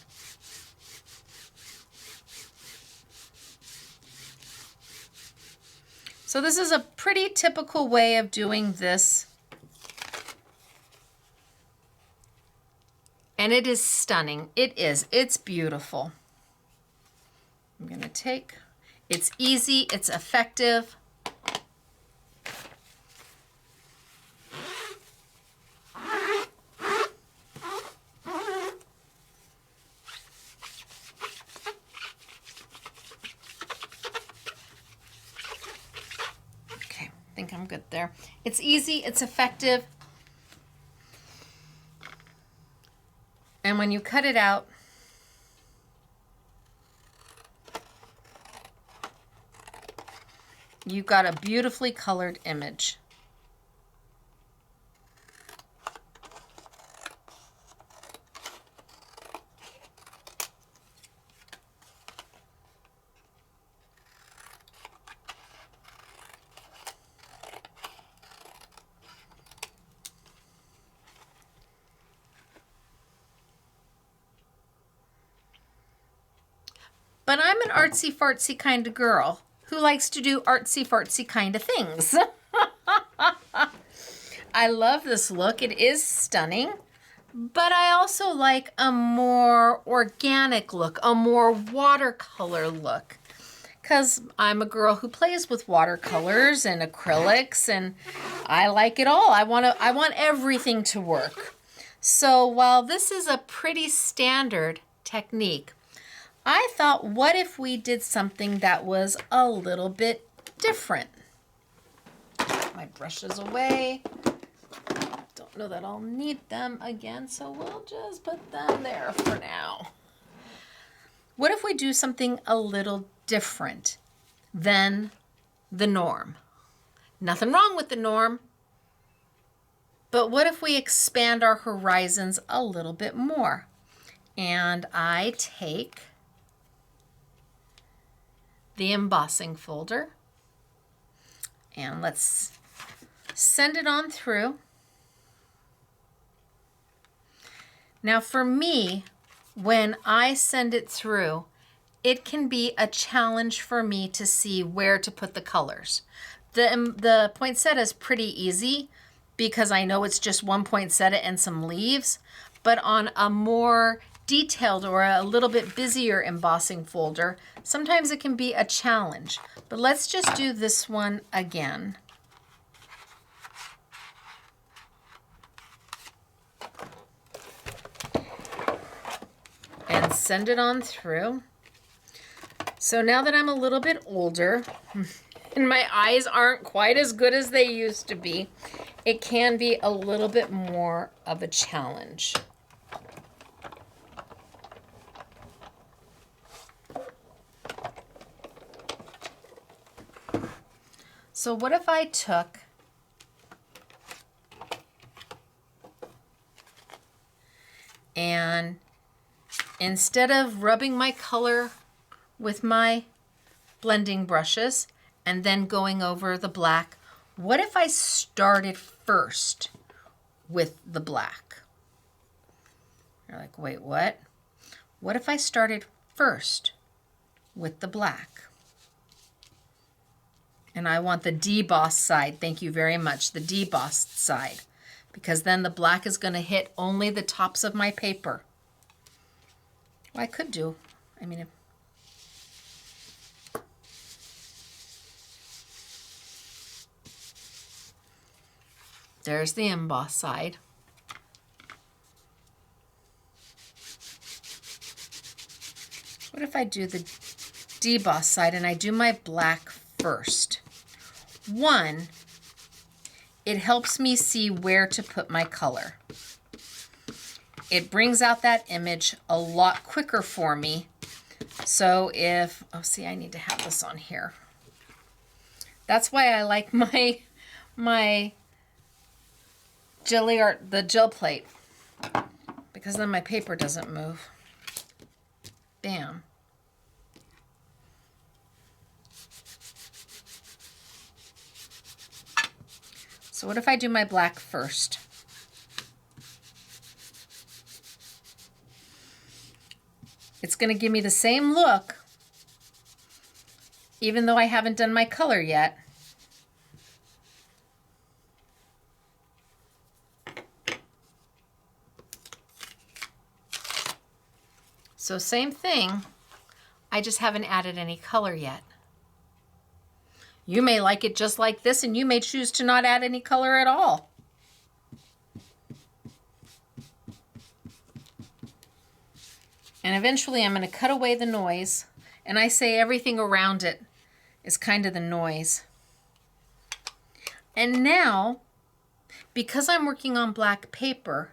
So this is a pretty typical way of doing this. And it is stunning. It is. It's beautiful. I'm going to take, it's easy, it's effective. I think I'm good there. It's easy, it's effective. And when you cut it out, you've got a beautifully colored image. But I'm an artsy-fartsy kind of girl who likes to do artsy-fartsy kind of things. I love this look. It is stunning. But I also like a more organic look, a more watercolor look. Because I'm a girl who plays with watercolors and acrylics, and I like it all. I want everything to work. So while this is a pretty standard technique, I thought, what if we did something that was a little bit different? Put my brushes away. Don't know that I'll need them again, so we'll just put them there for now. What if we do something a little different than the norm? Nothing wrong with the norm, but what if we expand our horizons a little bit more? And I take the embossing folder and let's send it on through. Now for me, when I send it through, it can be a challenge for me to see where to put the colors. The poinsettia is pretty easy because I know it's just one poinsettia and some leaves, but on a more detailed or a little bit busier embossing folder, sometimes it can be a challenge. But let's just do this one again. And send it on through. So now that I'm a little bit older and my eyes aren't quite as good as they used to be, it can be a little bit more of a challenge. So what if I took and instead of rubbing my color with my blending brushes and then going over the black, what if I started first with the black? You're like, wait, what? What if I started first with the black? And I want the debossed side. Thank you very much, the debossed side, because then the black is going to hit only the tops of my paper. Well, I could do, I mean, there's the embossed side. What if I do the debossed side and I do my black first? One, it helps me see where to put my color. It brings out that image a lot quicker for me. So if, oh, see, I need to have this on here. That's why I like my jelly art, the gel plate, because then my paper doesn't move. Bam. So what if I do my black first? It's going to give me the same look, even though I haven't done my color yet. So same thing, I just haven't added any color yet. You may like it just like this, and you may choose to not add any color at all. And eventually I'm going to cut away the noise, and I say everything around it is kind of the noise. And now, because I'm working on black paper,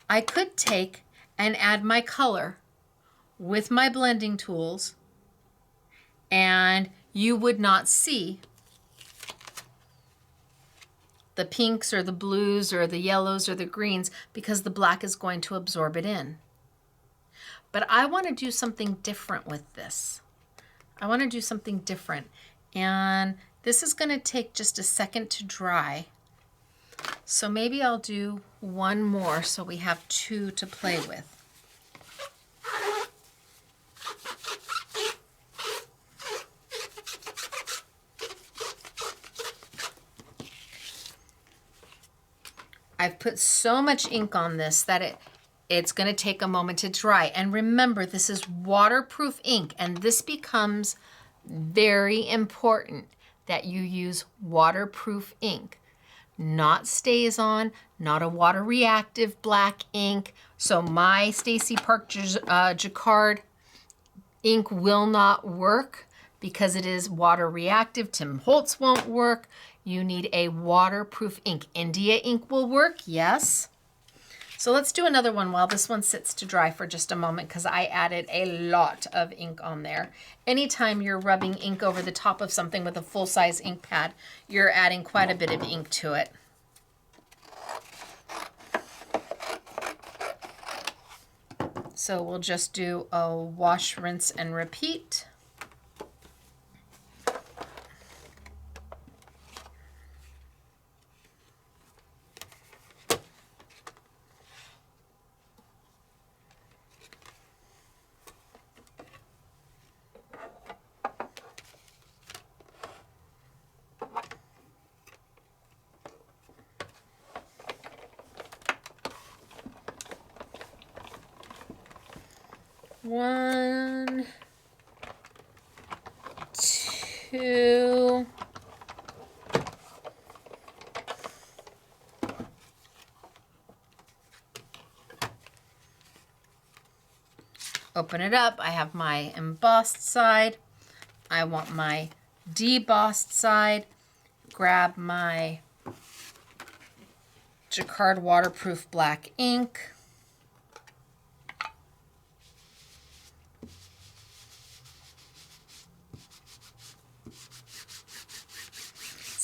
I could take and add my color with my blending tools, and you would not see the pinks or the blues or the yellows or the greens because the black is going to absorb it in. But I want to do something different with this. I want to do something different. And this is going to take just a second to dry. So maybe I'll do one more so we have two to play with. I've put so much ink on this that it's going to take a moment to dry. And remember, this is waterproof ink, and this becomes very important that you use waterproof ink. Not StazOn, not a water reactive black ink. So my Stacey Park Jacquard ink will not work because it is water reactive. Tim Holtz won't work. You need a waterproof ink. India ink will work, yes. So let's do another one while this one sits to dry for just a moment, because I added a lot of ink on there. Anytime you're rubbing ink over the top of something with a full-size ink pad, you're adding quite a bit of ink to it. So we'll just do a wash, rinse, and repeat. One, two, open it up. I have my embossed side. I want my debossed side. Grab my Jacquard waterproof black ink.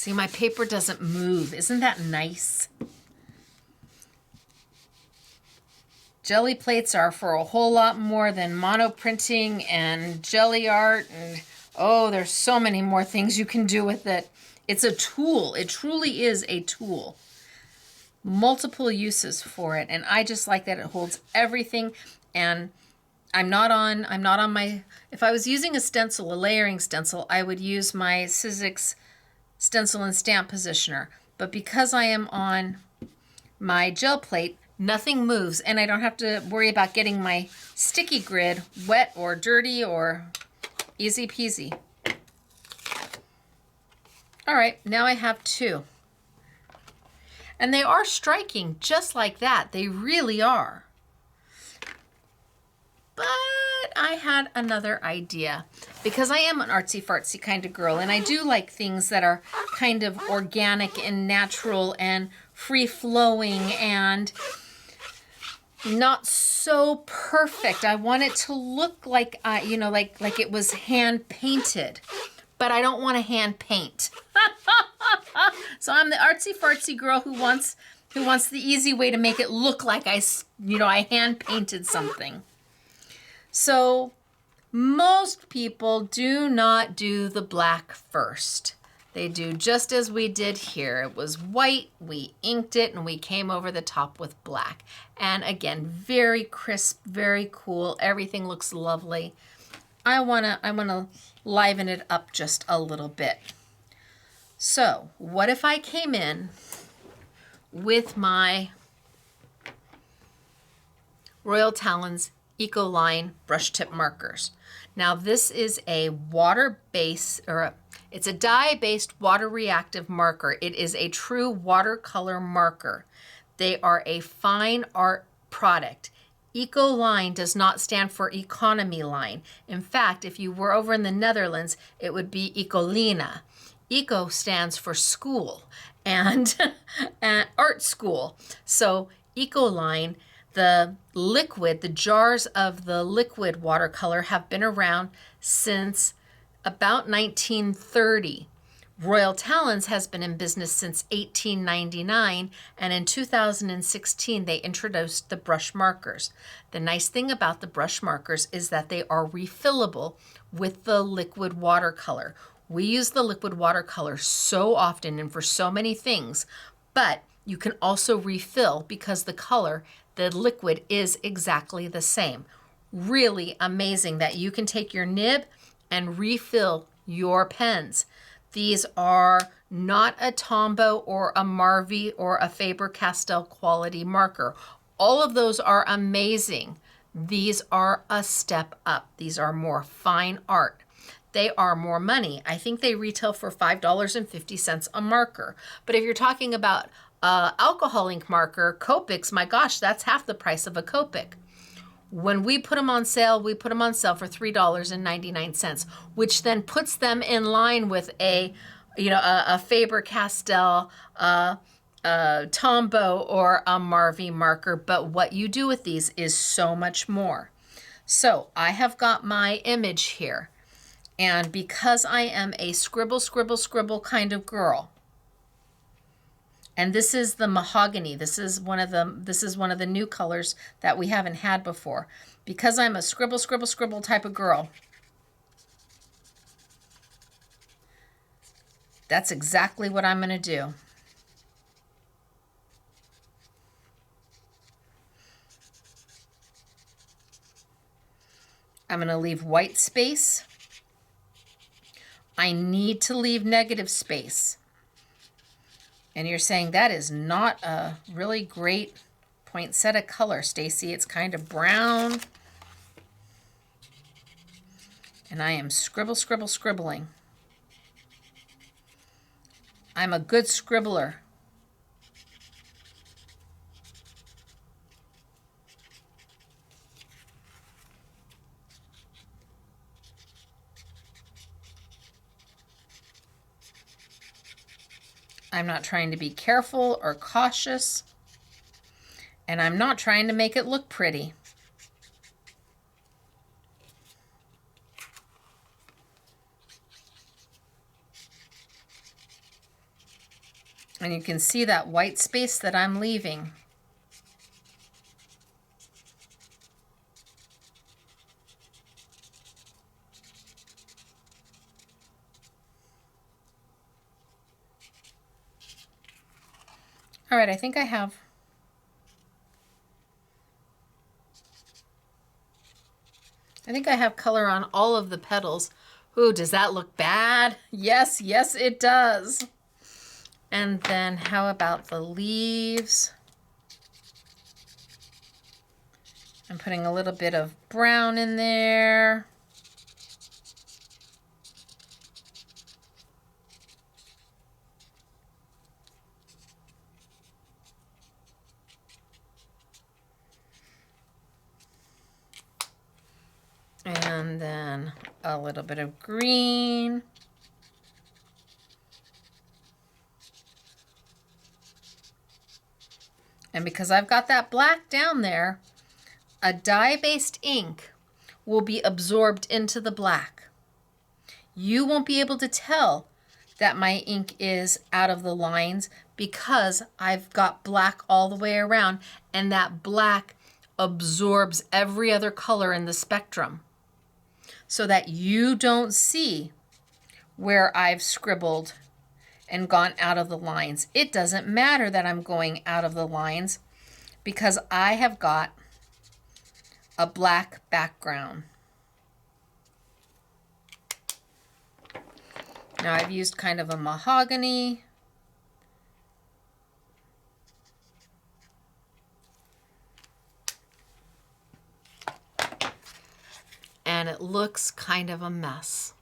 See, my paper doesn't move. Isn't that nice? Jelly plates are for a whole lot more than mono printing and jelly art. And oh, there's so many more things you can do with it. It's a tool. It truly is a tool. Multiple uses for it. And I just like that it holds everything. And I'm not on my, if I was using a stencil, a layering stencil, I would use my Sizzix stencil and stamp positioner. But because I am on my gel plate, nothing moves, and I don't have to worry about getting my sticky grid wet or dirty or easy peasy. All right, now I have two. And they are striking just like that. They really are. But I had another idea because I am an artsy fartsy kind of girl, and I do like things that are kind of organic and natural and free flowing and not so perfect. I want it to look like, like it was hand painted, but I don't want to hand paint. So I'm the artsy fartsy girl who wants the easy way to make it look like I hand painted something. So most people do not do the black first. They do just as we did here. It was white, we inked it, and we came over the top with black. And again, very crisp, very cool. Everything looks lovely. I wanna liven it up just a little bit. So what if I came in with my Royal Talens Ecoline brush tip markers? Now this is a it's a dye-based water reactive marker. It is a true watercolor marker. They are a fine art product. Ecoline does not stand for economy line. In fact, if you were over in the Netherlands, it would be Ecoline. Eco stands for school and art school. So Ecoline, the jars of the liquid watercolor have been around since about 1930. Royal Talens has been in business since 1899, and in 2016 they introduced the brush markers. The nice thing about the brush markers is that they are refillable with the liquid watercolor. We use the liquid watercolor so often and for so many things, but you can also refill because the liquid is exactly the same. Really amazing that you can take your nib and refill your pens. These are not a Tombow or a Marvy or a Faber-Castell quality marker. All of those are amazing. These are a step up. These are more fine art. They are more money. I think they retail for $5.50 a marker. But if you're talking about alcohol ink marker, Copics, my gosh, that's half the price of a Copic. When we put them on sale, we put them on sale for $3.99, which then puts them in line with a Faber-Castell, Tombow, or a Marvy marker. But what you do with these is so much more. So I have got my image here. And because I am a scribble, scribble, scribble kind of girl, and this is the mahogany. This is one of the new colors that we haven't had before. Because I'm a scribble, scribble, scribble type of girl, that's exactly what I'm going to do. I'm going to leave white space. I need to leave negative space. And you're saying that is not a really great poinsettia color, Stacey. It's kind of brown. And I am scribble, scribble, scribbling. I'm a good scribbler. I'm not trying to be careful or cautious, and I'm not trying to make it look pretty. And you can see that white space that I'm leaving. All right, I think I have color on all of the petals. Ooh, does that look bad? Yes, yes, it does. And then how about the leaves? I'm putting a little bit of brown in there. And then a little bit of green. And because I've got that black down there, a dye-based ink will be absorbed into the black. You won't be able to tell that my ink is out of the lines because I've got black all the way around, and that black absorbs every other color in the spectrum so that you don't see where I've scribbled and gone out of the lines. It doesn't matter that I'm going out of the lines because I have got a black background. Now I've used kind of a mahogany. And it looks kind of a mess.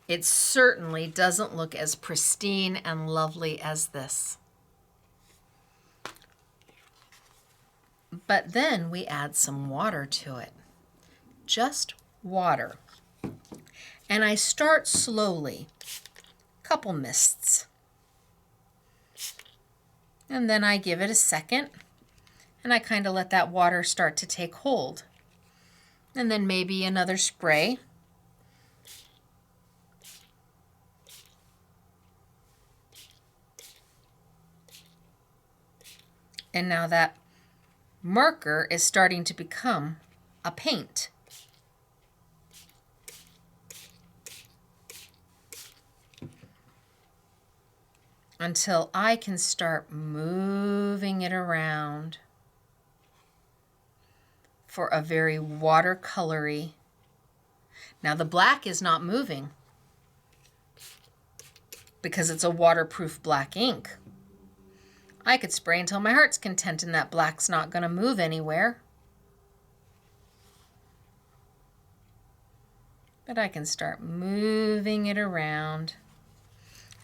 It certainly doesn't look as pristine and lovely as this. But then we add some water to it. Just water. And I start slowly, couple mists. And then I give it a second, and I kind of let that water start to take hold. And then maybe another spray. And now that marker is starting to become a paint. Until I can start moving it around for a very watercolory. Now the black is not moving because it's a waterproof black ink. I could spray until my heart's content and that black's not going to move anywhere. But I can start moving it around.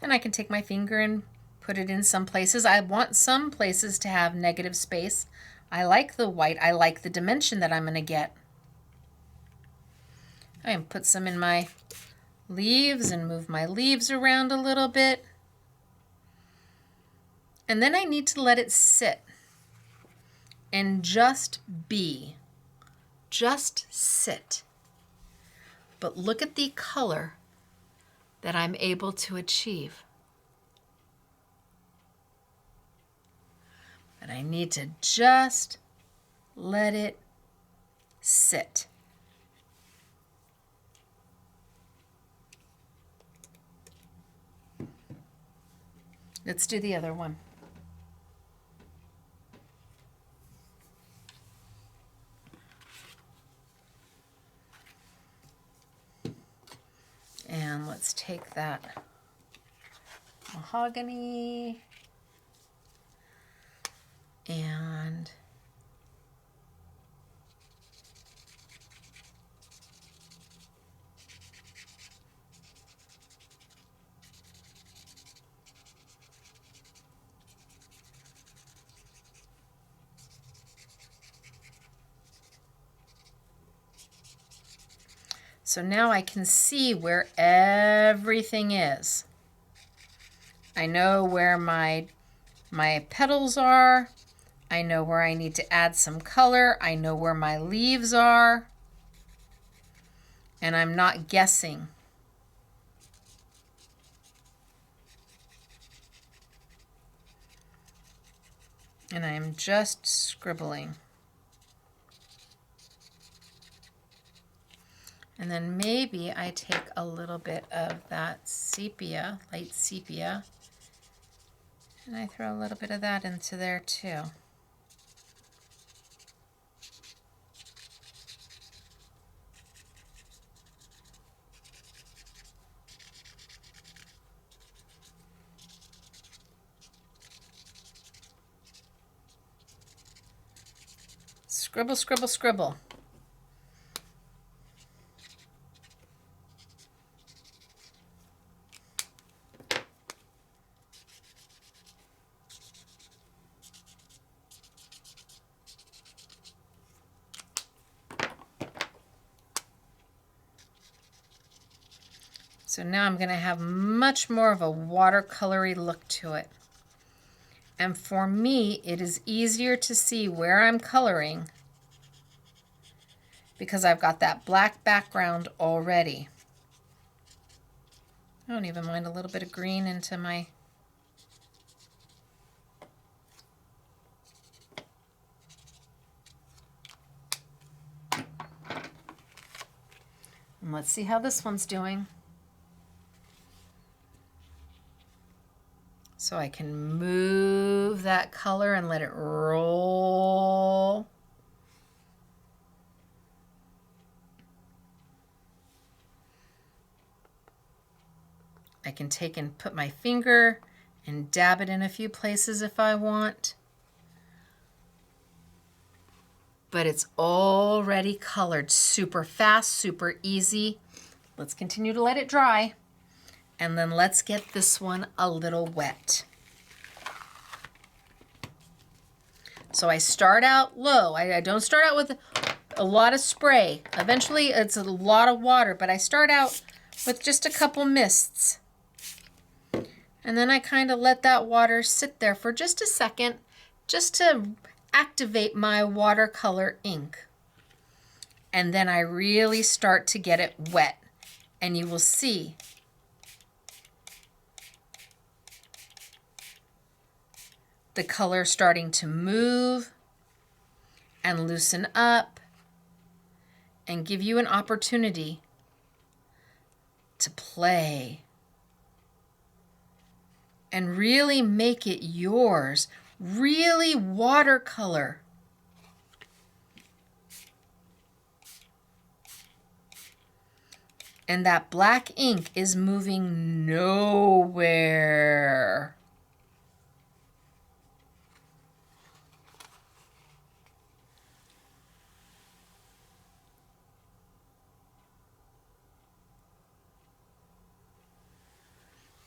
And I can take my finger and put it in some places. I want some places to have negative space. I like the white. I like the dimension that I'm going to get. I can put some in my leaves and move my leaves around a little bit. And then I need to let it sit and just be. Just sit. But look at the color that I'm able to achieve. But I need to just let it sit. Let's do the other one. And let's take that mahogany and so now I can see where everything is. I know where my petals are. I know where I need to add some color. I know where my leaves are. And I'm not guessing. And I'm just scribbling. And then maybe I take a little bit of that sepia, light sepia, and I throw a little bit of that into there too. Scribble, scribble, scribble. So now I'm going to have much more of a watercolory look to it. And for me, it is easier to see where I'm coloring because I've got that black background already. I don't even mind a little bit of green into my... And let's see how this one's doing. So I can move that color and let it roll. I can take and put my finger and dab it in a few places if I want. But it's already colored super fast, super easy. Let's continue to let it dry. And then let's get this one a little wet. So I start out low. I don't start out with a lot of spray. Eventually it's a lot of water, but I start out with just a couple mists. And then I kind of let that water sit there for just a second, just to activate my watercolor ink. And then I really start to get it wet. And you will see the color starting to move and loosen up and give you an opportunity to play and really make it yours, really watercolor. And that black ink is moving nowhere.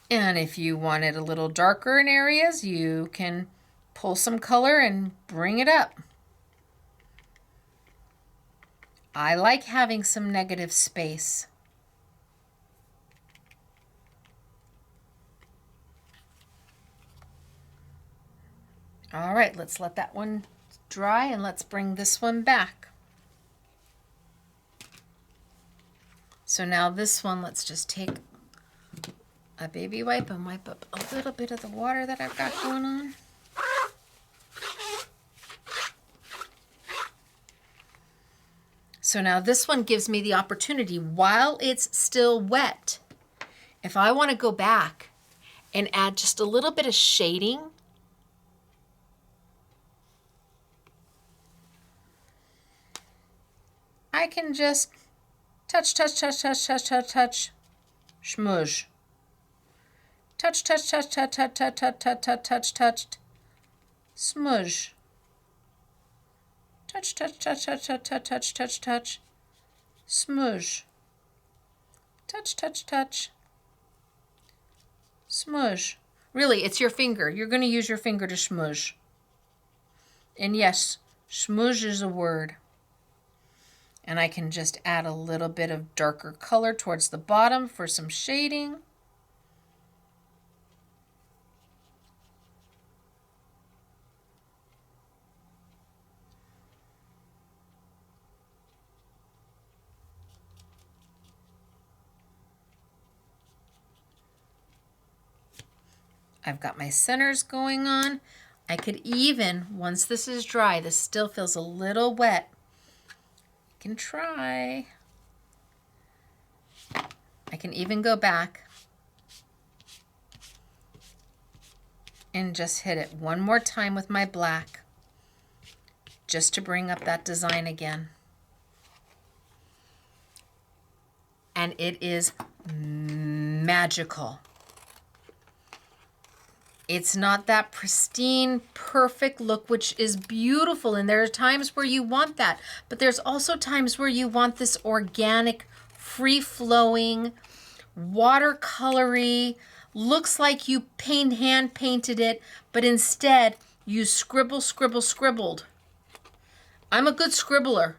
And if you want it a little darker in areas, you can pull some color and bring it up. I like having some negative space. All right, let's let that one dry and let's bring this one back. So now this one, let's just take a baby wipe and wipe up a little bit of the water that I've got going on. So now this one gives me the opportunity, while it's still wet, if I want to go back and add just a little bit of shading, I can just touch, touch, touch, touch, touch, touch, touch, smudge. Touch, touch, touch, touch, touch, touch, touch, touch, touch, touch, touched, smudge. Touch, touch, touch, touch, touch, touch, touch, touch, touch, smudge. Touch, touch, touch, smudge. Really, it's your finger. You're going to use your finger to smudge. And yes, smudge is a word. And I can just add a little bit of darker color towards the bottom for some shading. I've got my centers going on. I could even, once this is dry, this still feels a little wet. I can try. I can even go back and just hit it one more time with my black, just to bring up that design again. And it is magical. It's not that pristine, perfect look, which is beautiful. And there are times where you want that, but there's also times where you want this organic, free-flowing, watercolory, looks like you hand painted it, but instead you scribbled. I'm a good scribbler,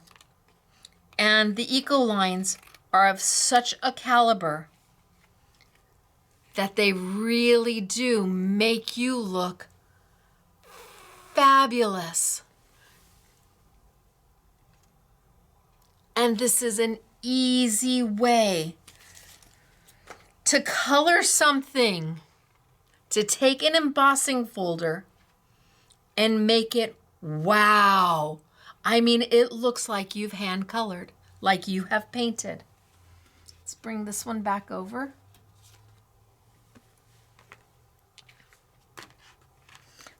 and the Ecolines are of such a caliber that they really do make you look fabulous. And this is an easy way to color something, to take an embossing folder and make it wow. I mean, it looks like you've hand colored, like you have painted. Let's bring this one back over.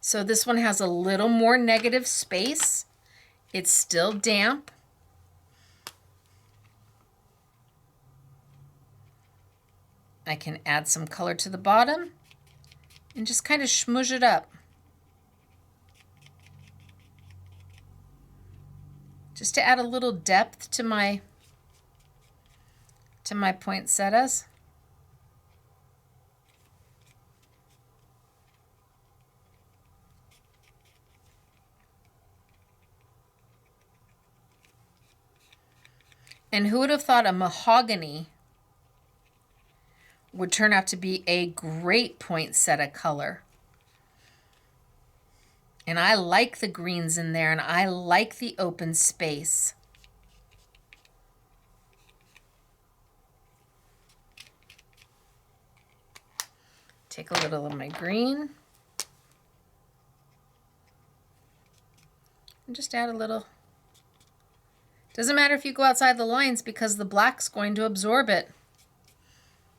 So this one has a little more negative space. It's still damp. I can add some color to the bottom and just kind of smudge it up. Just to add a little depth to my poinsettias. And who would have thought a mahogany would turn out to be a great poinsettia color? And I like the greens in there, and I like the open space. Take a little of my green. And just add a little. Doesn't matter if you go outside the lines because the black's going to absorb it.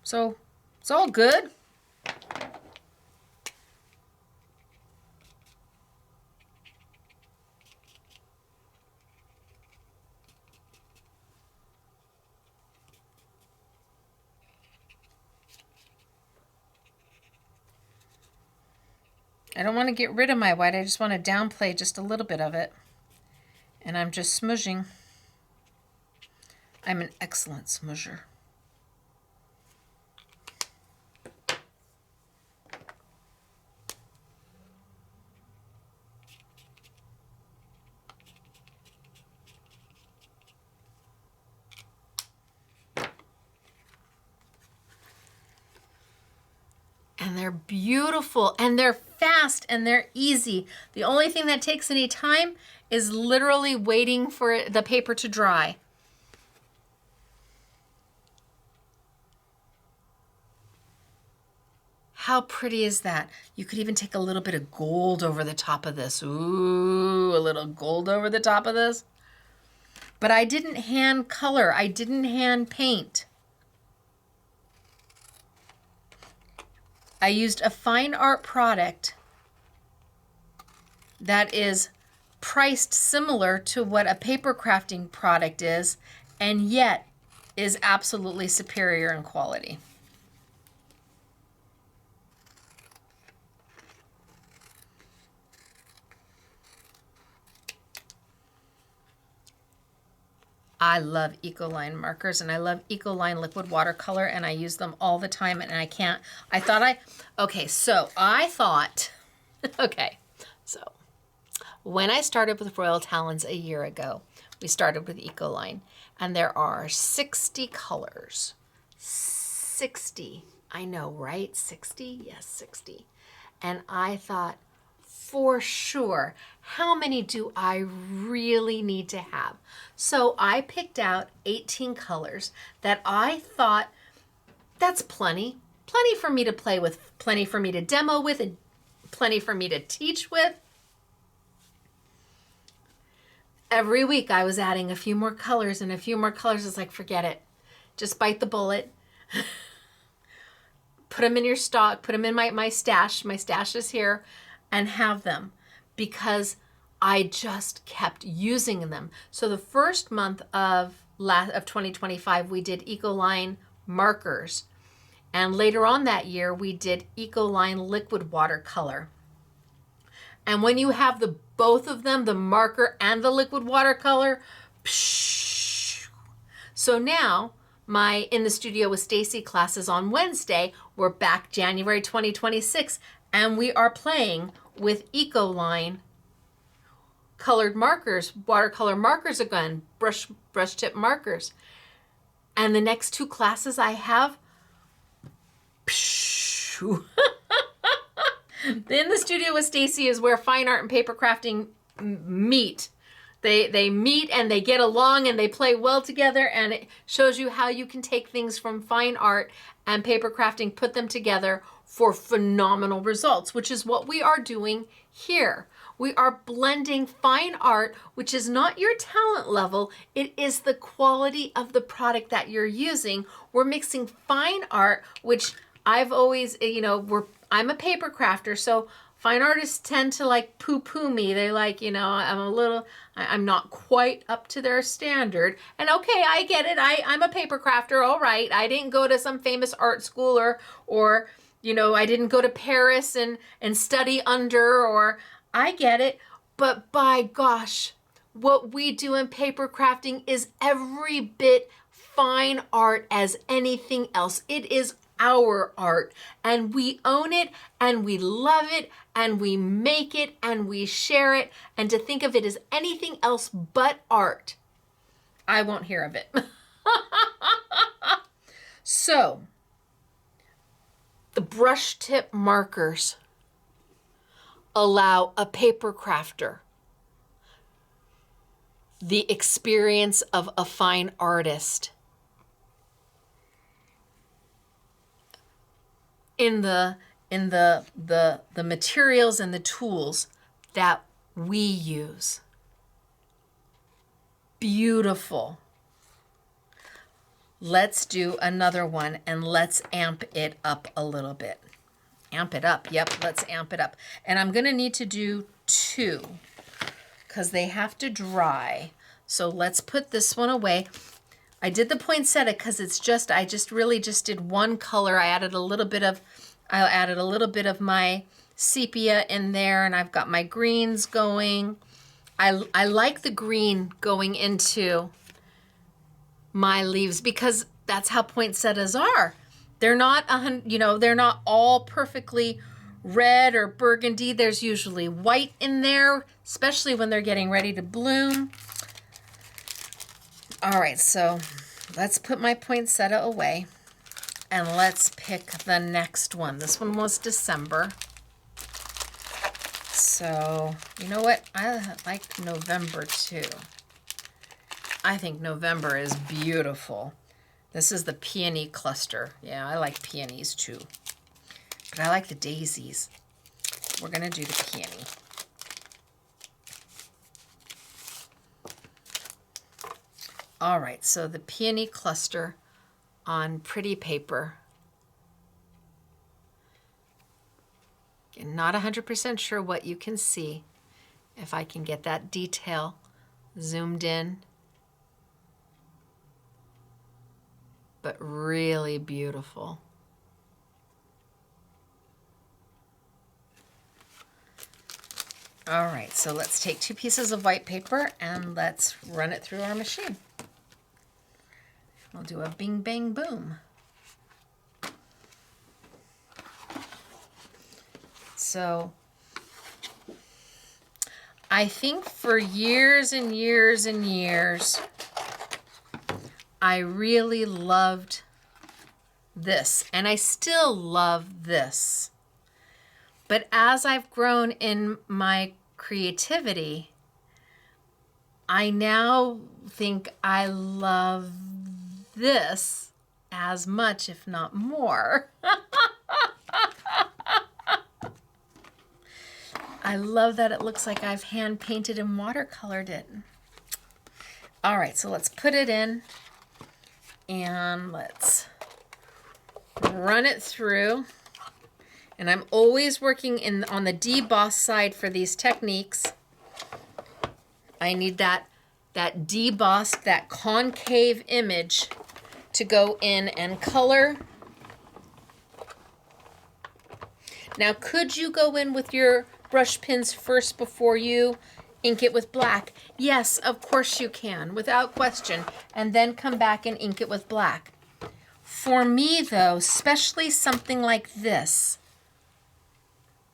So it's all good. I don't want to get rid of my white. I just want to downplay just a little bit of it. And I'm just smudging. I'm an excellent smudger. And they're beautiful, and they're fast, and they're easy. The only thing that takes any time is literally waiting for the paper to dry. How pretty is that? You could even take a little bit of gold over the top of this. Ooh, a little gold over the top of this. But I didn't hand color. I didn't hand paint. I used a fine art product that is priced similar to what a paper crafting product is, and yet is absolutely superior in quality. I love Ecoline markers, and I love Ecoline liquid watercolor, and I use them all the time, and I thought, so when I started with Royal Talens a year ago, we started with Ecoline, and there are 60 colors. 60, I know, right? 60? Yes, 60. And I thought, for sure, how many do I really need to have? So I picked out 18 colors that I thought, that's plenty for me to play with, plenty for me to demo with, and plenty for me to teach with. Every week I was adding a few more colors and a few more colors. It's like, forget it. Just bite the bullet. Put them in your stock, put them in my stash. My stash is here, and have them, because I just kept using them. So the first month of 2025, we did Ecoline Markers. And later on that year, we did Ecoline Liquid Watercolor. And when you have both of them, the marker and the liquid watercolor, psh. So now my In the Studio with Stacey class is on Wednesday. We're back January 2026, and we are playing with Ecoline colored markers, watercolor markers again, brush tip markers. And the next 2 classes I have, In the Studio with Stacey is where fine art and paper crafting meet. They meet and they get along and they play well together, and it shows you how you can take things from fine art and paper crafting, put them together for phenomenal results, which is what we are doing here. We are blending fine art, which is not your talent level. It is the quality of the product that you're using. We're mixing fine art, which I've always, I'm a paper crafter, so fine artists tend to like poo-poo me. They like, I'm not quite up to their standard. And okay, I get it. I'm a paper crafter, all right. I didn't go to some famous art school or I didn't go to Paris and study under, or I get it. But by gosh, what we do in paper crafting is every bit fine art as anything else. It is our art, and we own it, and we love it, and we make it, and we share it. And to think of it as anything else but art, I won't hear of it. So the brush tip markers allow a paper crafter the experience of a fine artist in the materials and the tools that we use. Beautiful. Let's do another one, and let's amp it up a little bit. Amp it up. Yep, let's amp it up. And I'm going to need to do 2 because they have to dry. So let's put this one away. I did the poinsettia because I just really did one color. I added a little bit of my sepia in there, and I've got my greens going. I like the green going into my leaves because that's how poinsettias are. They're not, they're not all perfectly red or burgundy. There's usually white in there, especially when they're getting ready to bloom. All right, so let's put my poinsettia away, and let's pick the next one. This one was December. So, you know what? I like November too. I think November is beautiful. This is the peony cluster. Yeah, I like peonies too. But I like the daisies. We're going to do the peony. All right, so the peony cluster on pretty paper. Not 100% sure what you can see. If I can get that detail zoomed in. But really beautiful. All right, so let's take 2 pieces of white paper and let's run it through our machine. We'll do a bing, bang, boom. So I think for years and years and years, I really loved this, and I still love this. But as I've grown in my creativity, I now think I love this as much, if not more. I love that it looks like I've hand painted and watercolored it. All right, so let's put it in and let's run it through. And I'm always working on the deboss side for these techniques. I need that debossed, that concave image to go in and color. Now, could you go in with your brush pins first before you ink it with black? Yes, of course you can, without question, and then come back and ink it with black. For me though, especially something like this,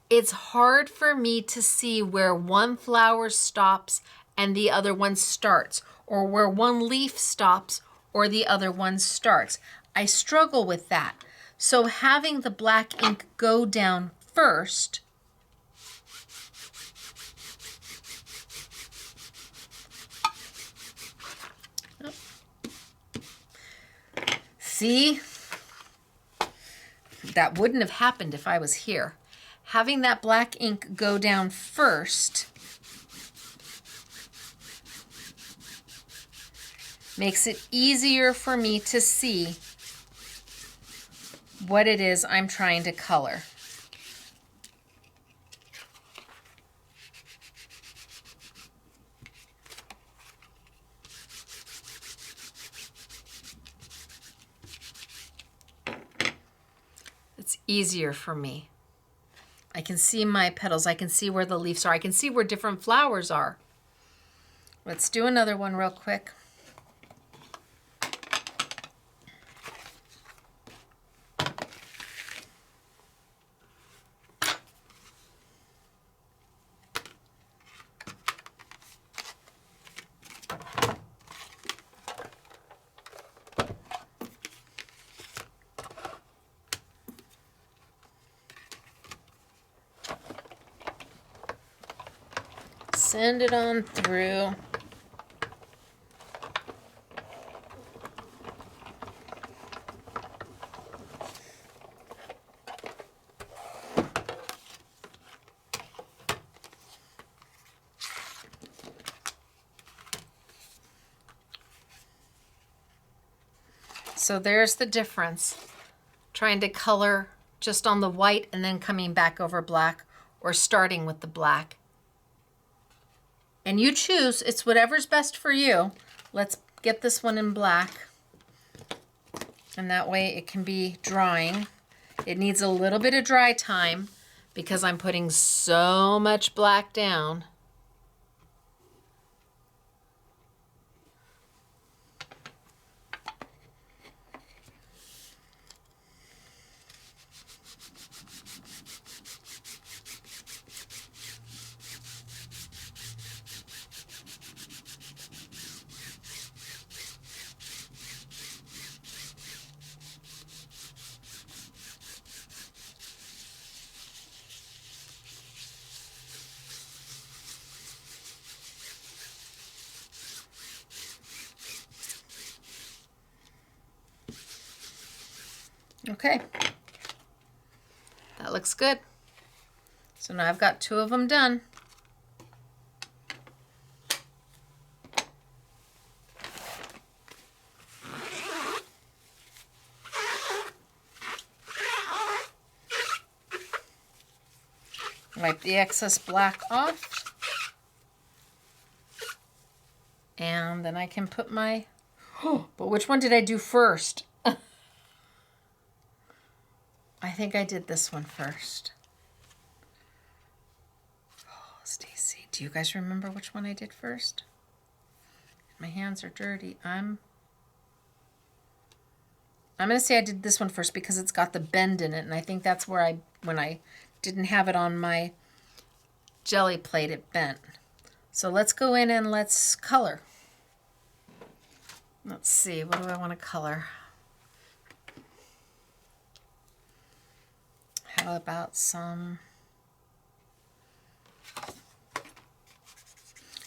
it's hard for me to see where one flower stops and the other one starts, or where one leaf stops or the other one starts. I struggle with that. So having the black ink go down first, see, that wouldn't have happened if I was here. Having that black ink go down first makes it easier for me to see what it is I'm trying to color. It's easier for me. I can see my petals. I can see where the leaves are. I can see where different flowers are. Let's do another one real quick. Send it on through. So there's the difference. Trying to color just on the white and then coming back over black, or starting with the black. And you choose, it's whatever's best for you. Let's get this one in black. And that way it can be drying. It needs a little bit of dry time because I'm putting so much black down. Okay, that looks good. So now I've got 2 of them done. Wipe the excess black off. And then I can put my, but which one did I do first? I think I did this one first. Oh, Stacey, do you guys remember which one I did first? My hands are dirty. I'm going to say I did this one first because it's got the bend in it, and I think that's where when I didn't have it on my jelly plate, it bent. So let's go in and let's color. Let's see, what do I want to color? How about some...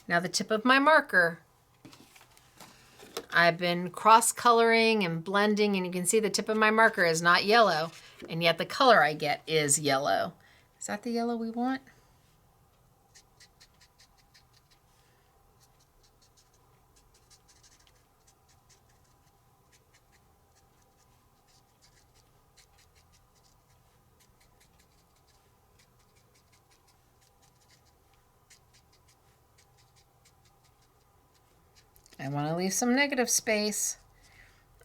Now the tip of my marker, I've been cross-coloring and blending, and you can see the tip of my marker is not yellow, and yet the color I get is yellow. Is that the yellow we want? I want to leave some negative space.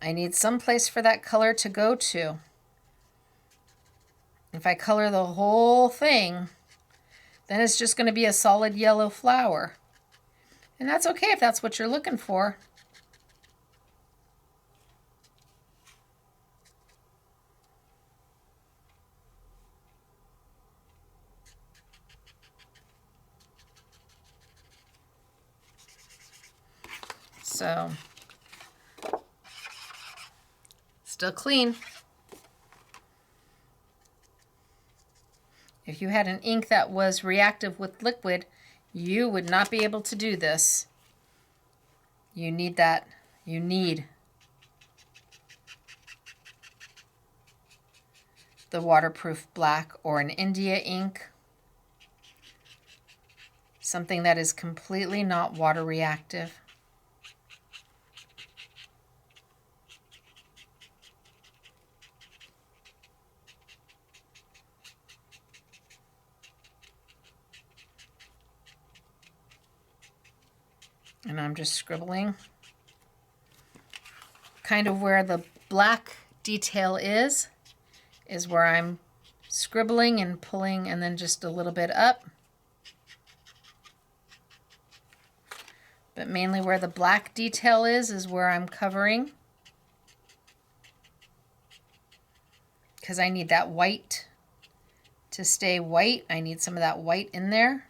I need some place for that color to go to. If I color the whole thing, then it's just going to be a solid yellow flower. And that's okay if that's what you're looking for. So, still clean. If you had an ink that was reactive with liquid, you would not be able to do this. You need that. You need the waterproof black or an India ink. Something that is completely not water reactive. And I'm just scribbling. Kind of where the black detail is where I'm scribbling and pulling, and then just a little bit up. But mainly where the black detail is where I'm covering. Because I need that white to stay white. I need some of that white in there.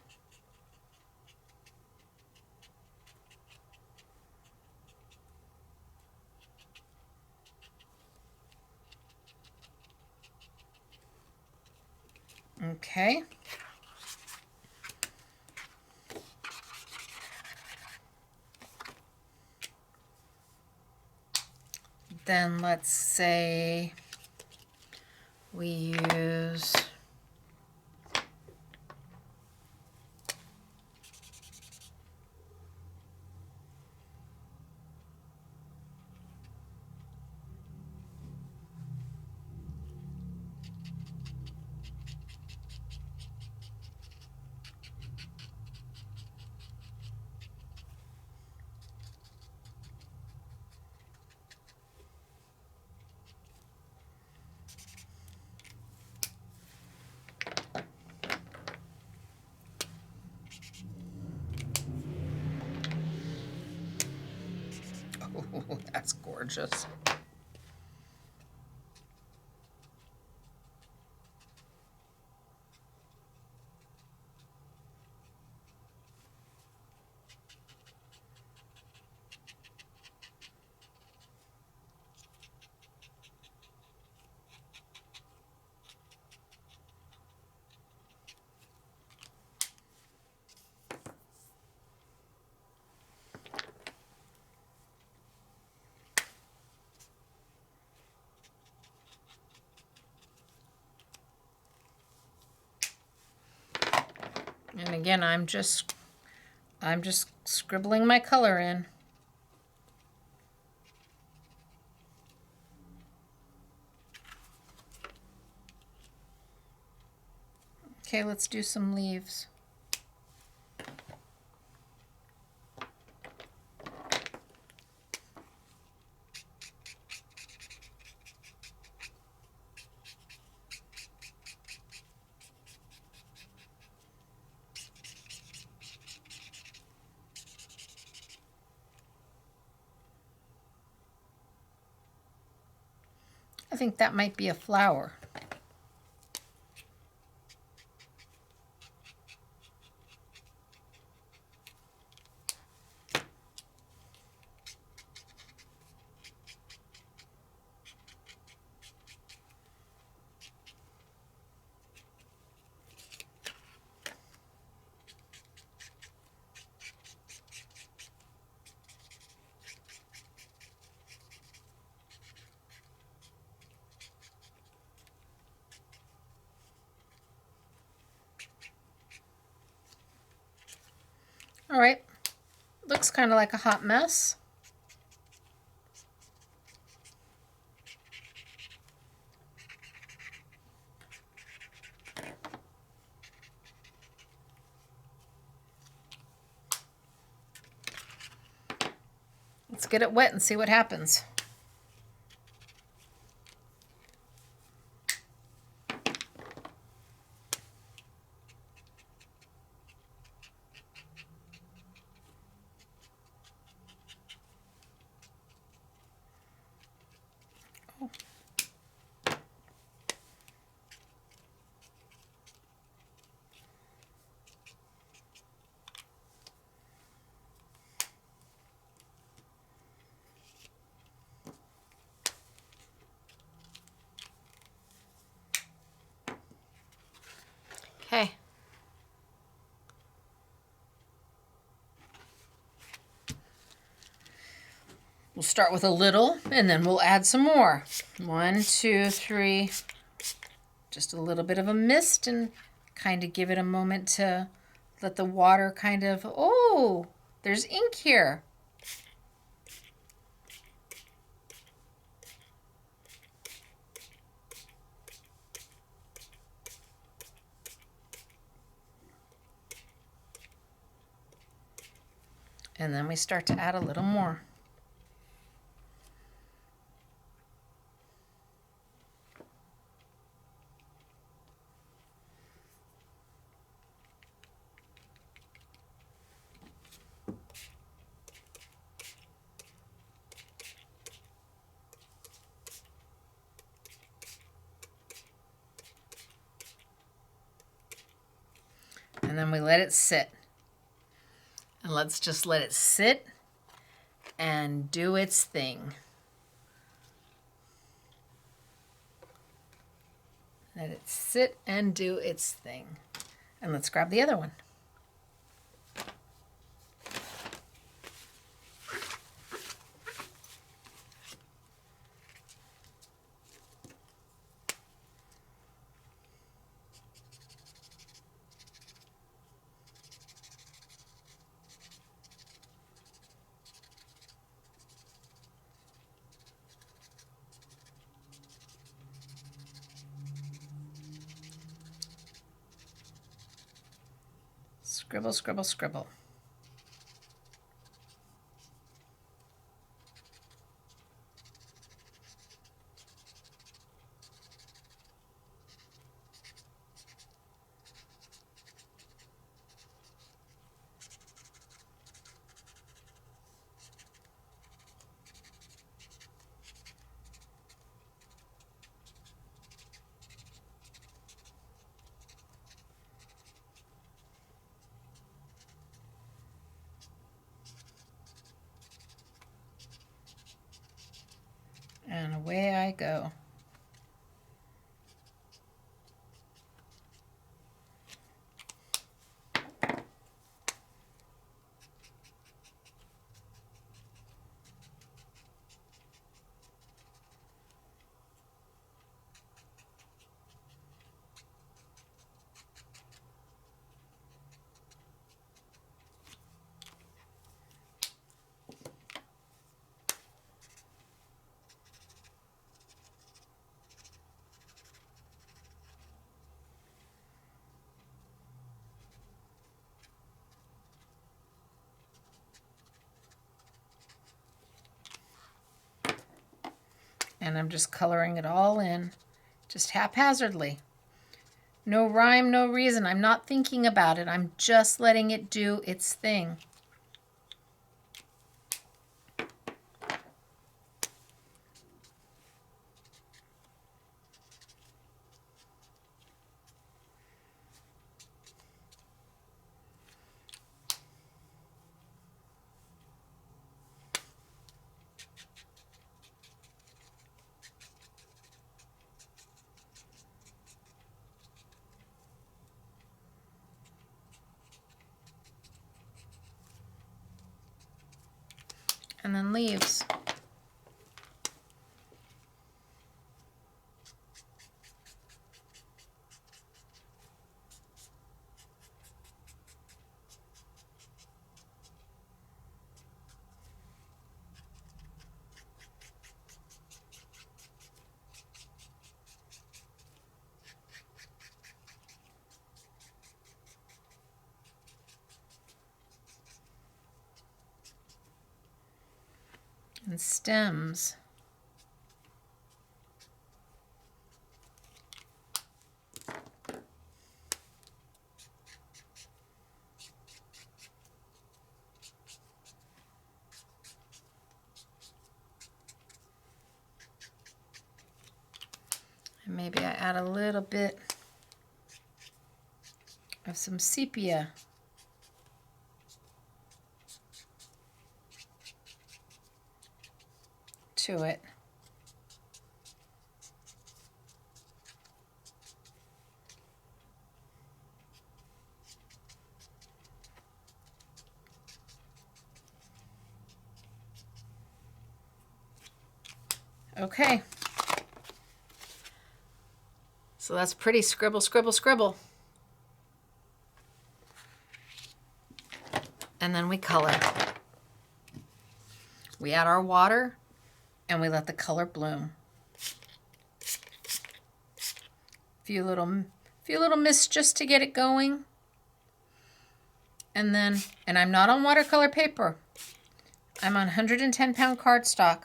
Okay. Then let's say we use oh, that's gorgeous. And again, I'm just scribbling my color in. Okay, let's do some leaves. I think that might be a flower. All right, looks kind of like a hot mess. get it wet and see what happens. Okay. We'll start with a little and then we'll add some more. 1, 2, 3. Just a little bit of a mist and kind of give it a moment to let the water kind of, oh, there's ink here. And then we start to add a little more. And then we let it sit. And let's just let it sit and do its thing. Let it sit and do its thing. And let's grab the other one. Scribble, scribble, scribble. And away I go. And I'm just coloring it all in, just haphazardly. No rhyme, no reason. I'm not thinking about it. I'm just letting it do its thing. And then leaves. and stems. And maybe I add a little bit of some sepia. To it. Okay. So that's pretty. Scribble, scribble, scribble. And then we color. We add our water and we let the color bloom. Few little mists just to get it going. And I'm not on watercolor paper. I'm on 110-pound cardstock.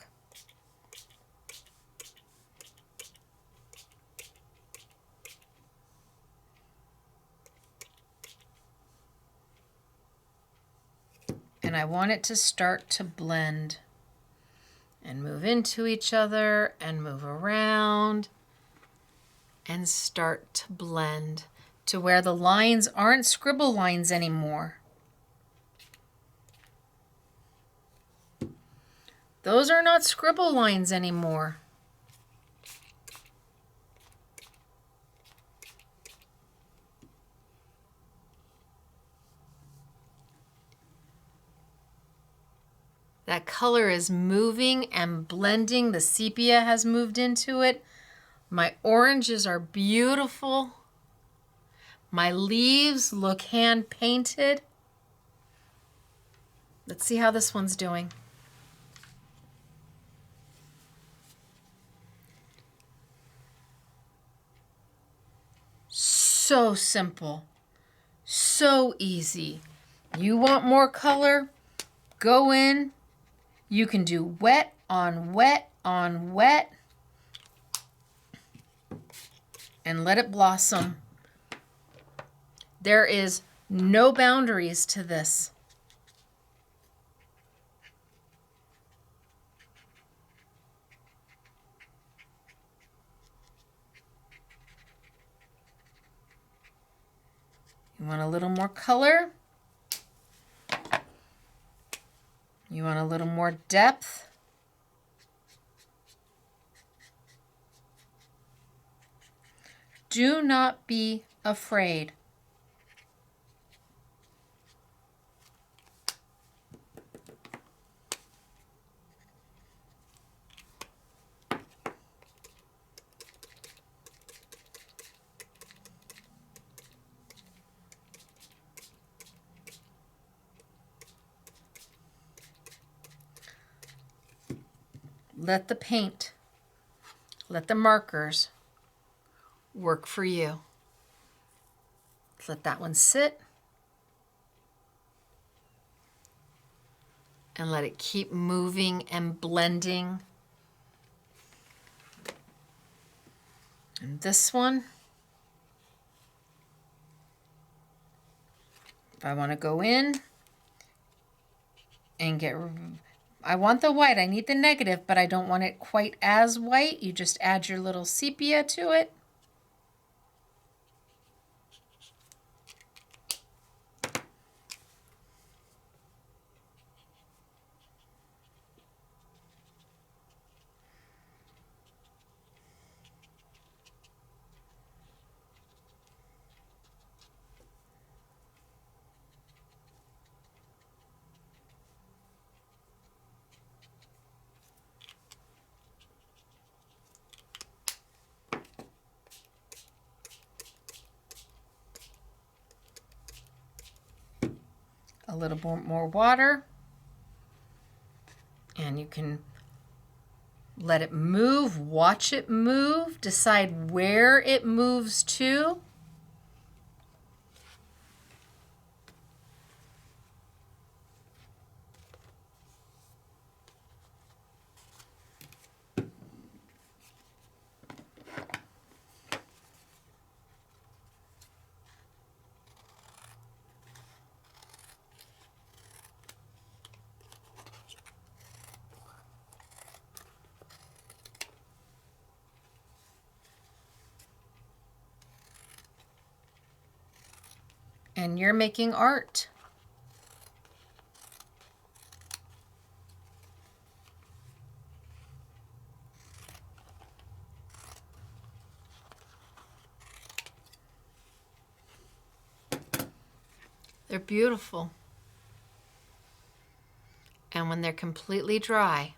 And I want it to start to blend and move into each other and move around and start to blend to where the lines aren't scribble lines anymore. Those are not scribble lines anymore. That color is moving and blending. The sepia has moved into it. My oranges are beautiful. My leaves look hand painted. Let's see how this one's doing. So simple, so easy. You want more color? Go in. You can do wet on wet on wet and let it blossom. There is no boundaries to this. You want a little more color? You want a little more depth? Do not be afraid. Let the paint, let the markers work for you. Let that one sit and let it keep moving and blending. And this one, if I want to go in and I want the white, I need the negative, but I don't want it quite as white. You just add your little sepia to it. A little more water, and you can let it move, watch it move, decide where it moves to. And you're making art. They're beautiful. And when they're completely dry,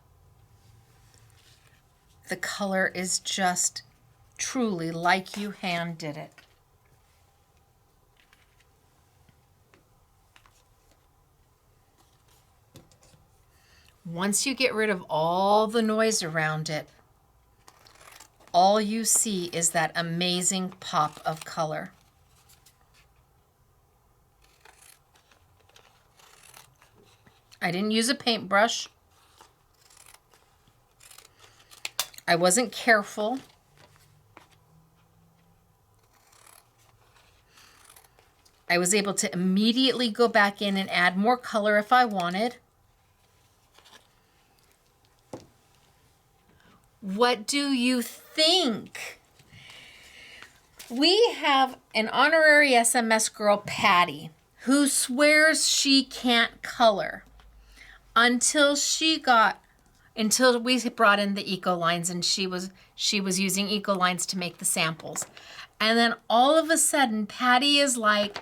the color is just truly like you hand did it. once you get rid of all the noise around it, all you see is that amazing pop of color. I didn't use a paintbrush. I wasn't careful. I was able to immediately go back in and add more color if I wanted. What do you think? We have an honorary SMS girl, Patty, who swears she can't color until we brought in the Ecolines, and she was using Ecolines to make the samples. And then all of a sudden, Patty is like,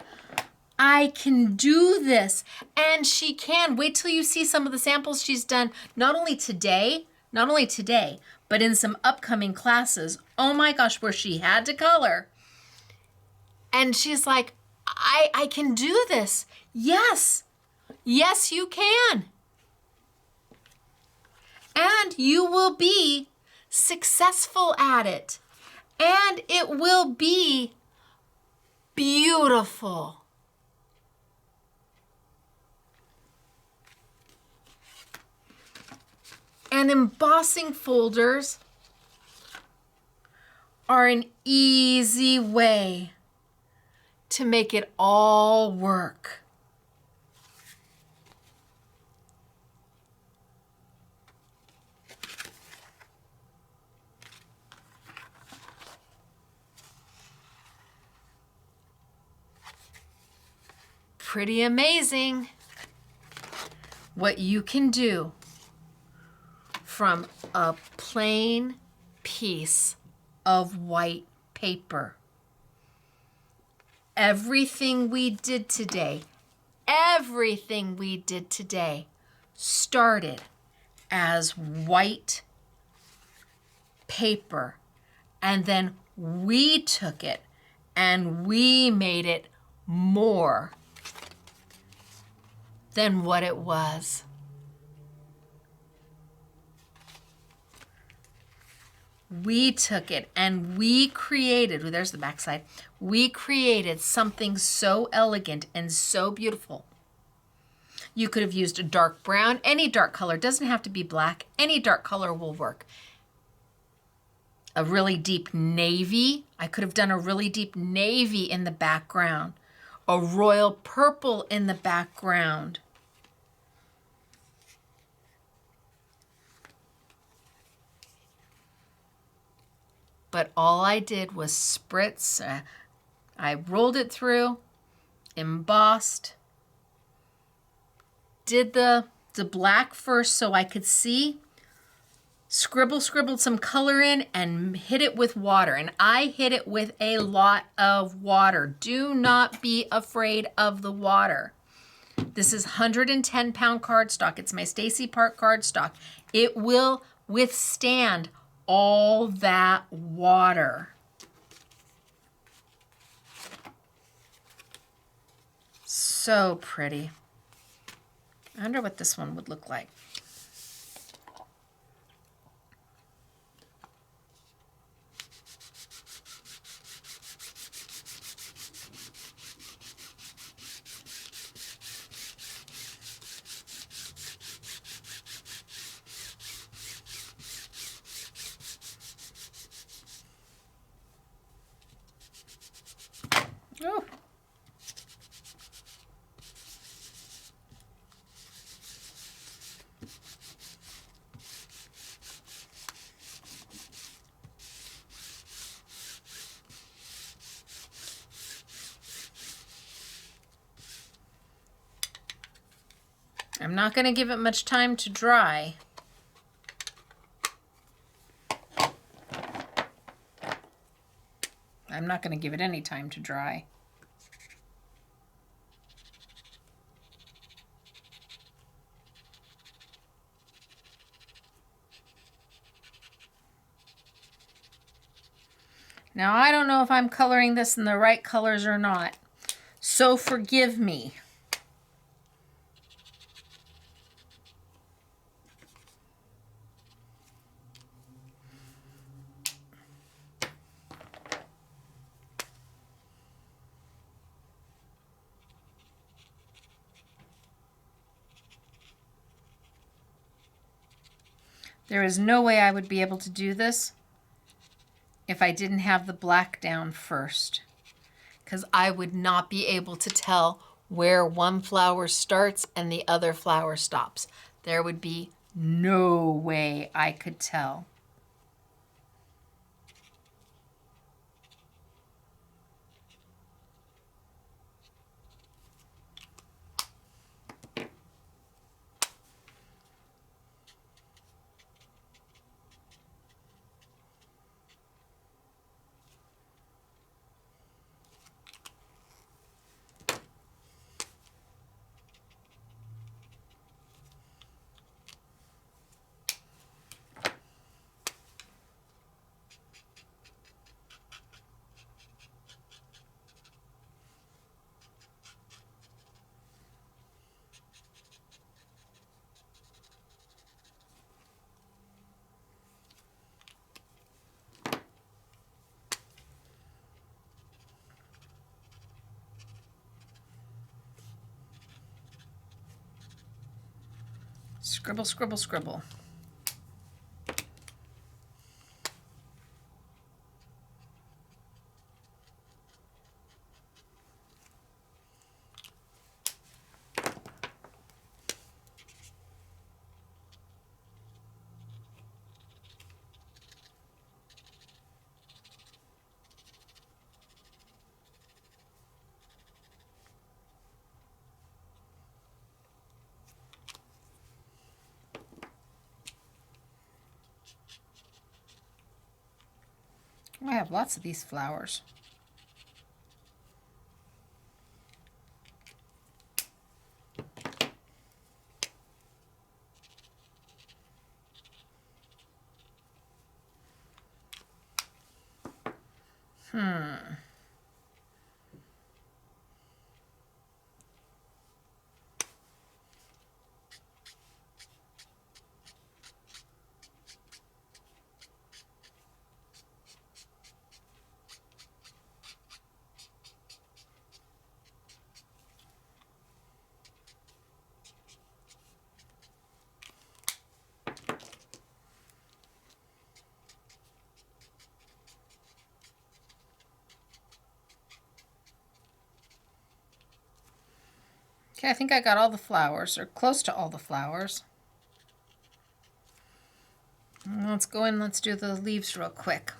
I can do this. And she can. Wait till you see some of the samples she's done, not only today, but in some upcoming classes. Oh my gosh, where she had to color. And she's like, I can do this. Yes. Yes, you can. And you will be successful at it. And it will be beautiful. And embossing folders are an easy way to make it all work. Pretty amazing what you can do from a plain piece of white paper. Everything we did today started as white paper, and then we took it and we made it more than what it was. We took it and we created, there's the backside, we created something so elegant and so beautiful. You could have used a dark brown, any dark color, doesn't have to be black, any dark color will work. A really deep navy, I could have done a really deep navy in the background, a royal purple in the background. But all I did was spritz. I rolled it through, embossed, did the black first so I could see, scribbled some color in, and hit it with water. And I hit it with a lot of water. Do not be afraid of the water. This is 110-pound cardstock. It's my Stacey Park cardstock. It will withstand all that water. So pretty. I wonder what this one would look like. Oh. I'm not going to give it much time to dry. I'm not going to give it any time to dry. Now, I don't know if I'm coloring this in the right colors or not, so forgive me. There is no way I would be able to do this if I didn't have the black down first, because I would not be able to tell where one flower starts and the other flower stops. There would be no way I could tell. Scribble, scribble, scribble. I have lots of these flowers. Okay, I think I got all the flowers, or close to all the flowers. Let's go in, let's do the leaves real quick.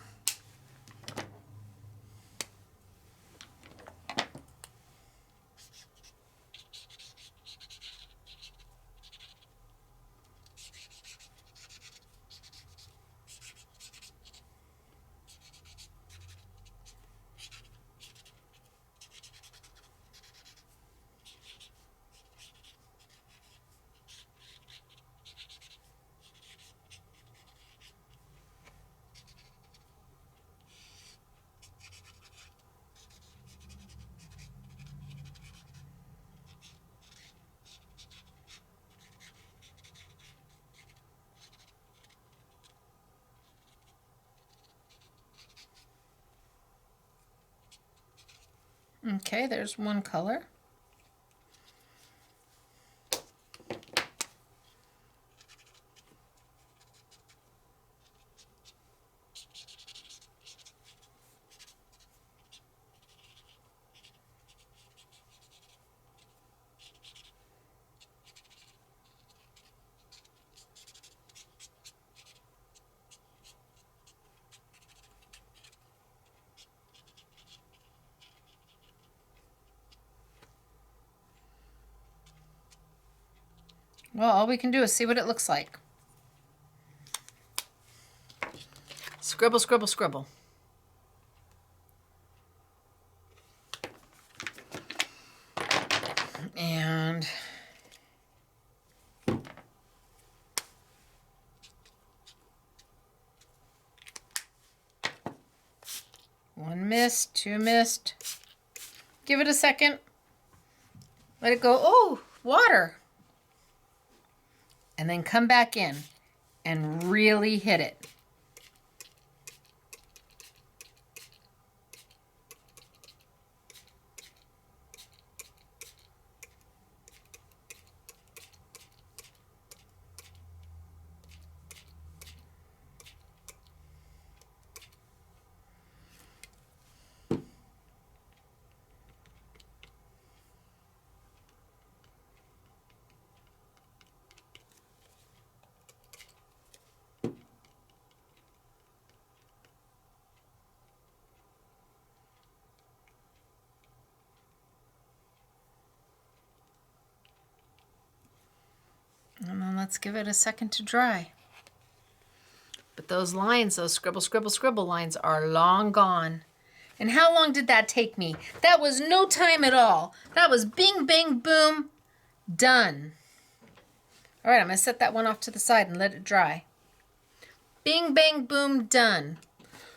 Okay, there's one color. Well, all we can do is see what it looks like. Scribble, scribble, scribble. And one missed, two missed. Give it a second. Let it go. Oh, water. And then come back in and really hit it. And then let's give it a second to dry. But those lines, those scribble, scribble, scribble lines are long gone. And how long did that take me? That was no time at all. That was bing, bang, boom, done. All right, I'm gonna set that one off to the side and let it dry. Bing, bang, boom, done.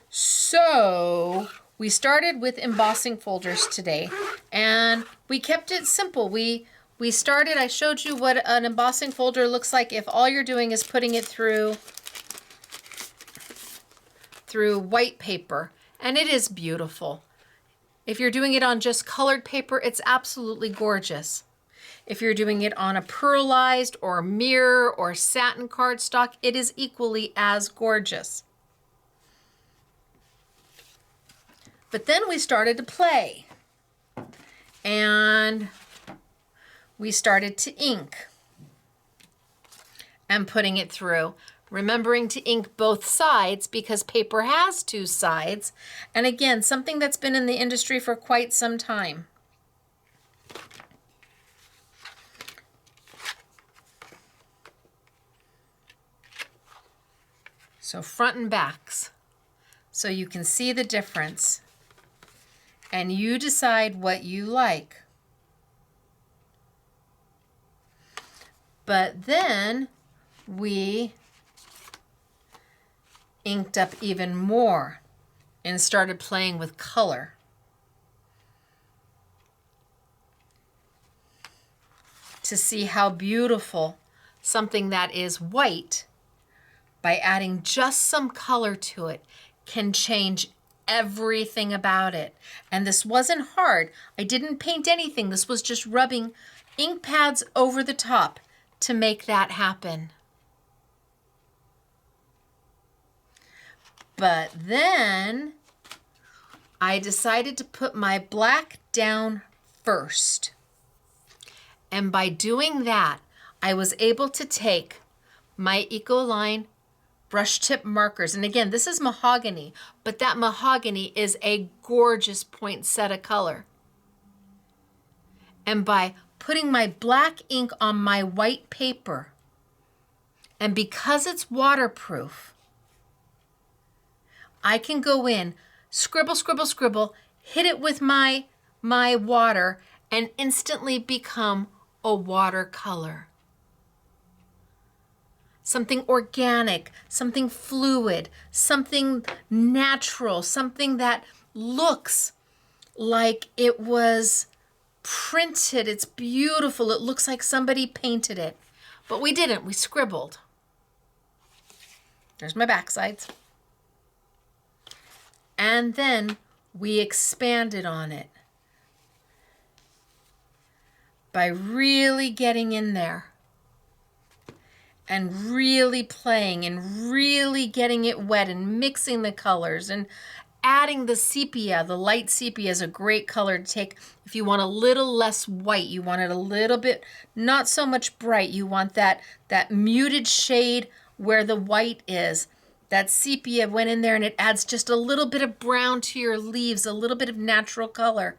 So we started with embossing folders today, and we kept it simple. We started, I showed you what an embossing folder looks like if all you're doing is putting it through white paper, and it is beautiful. If you're doing it on just colored paper, it's absolutely gorgeous. If you're doing it on a pearlized or mirror or satin cardstock, it is equally as gorgeous. But then we started to play, and we started to ink and putting it through, remembering to ink both sides because paper has two sides. And again, something that's been in the industry for quite some time. So front and backs, so you can see the difference and you decide what you like. But then we inked up even more and started playing with color. To see how beautiful something that is white, by adding just some color to it, can change everything about it. And this wasn't hard. I didn't paint anything. This was just rubbing ink pads over the top to make that happen. But then I decided to put my black down first. And by doing that, I was able to take my Ecoline brush tip markers. And again, this is mahogany, but that mahogany is a gorgeous poinsettia color. And by putting my black ink on my white paper, and because it's waterproof, I can go in, scribble, scribble, scribble, hit it with my water, and instantly become a watercolor. Something organic, something fluid, something natural, something that looks like it was printed. It's beautiful. It looks like somebody painted it. But we didn't. We scribbled. There's my backsides. And then we expanded on it by really getting in there and really playing and really getting it wet and mixing the colors and adding the sepia. The light sepia is a great color to take if you want a little less white. You want it a little bit, not so much bright. You want that muted shade where the white is. That sepia went in there and it adds just a little bit of brown to your leaves, a little bit of natural color.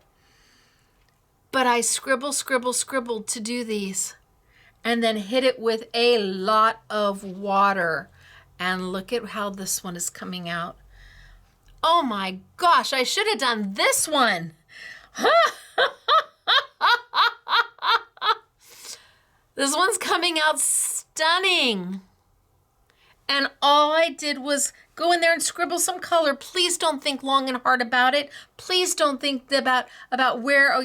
But I scribbled to do these. and then hit it with a lot of water. And look at how this one is coming out. Oh my gosh, I should have done this one. This one's coming out stunning. And all I did was go in there and scribble some color. Please don't think long and hard about it. Please don't think about where,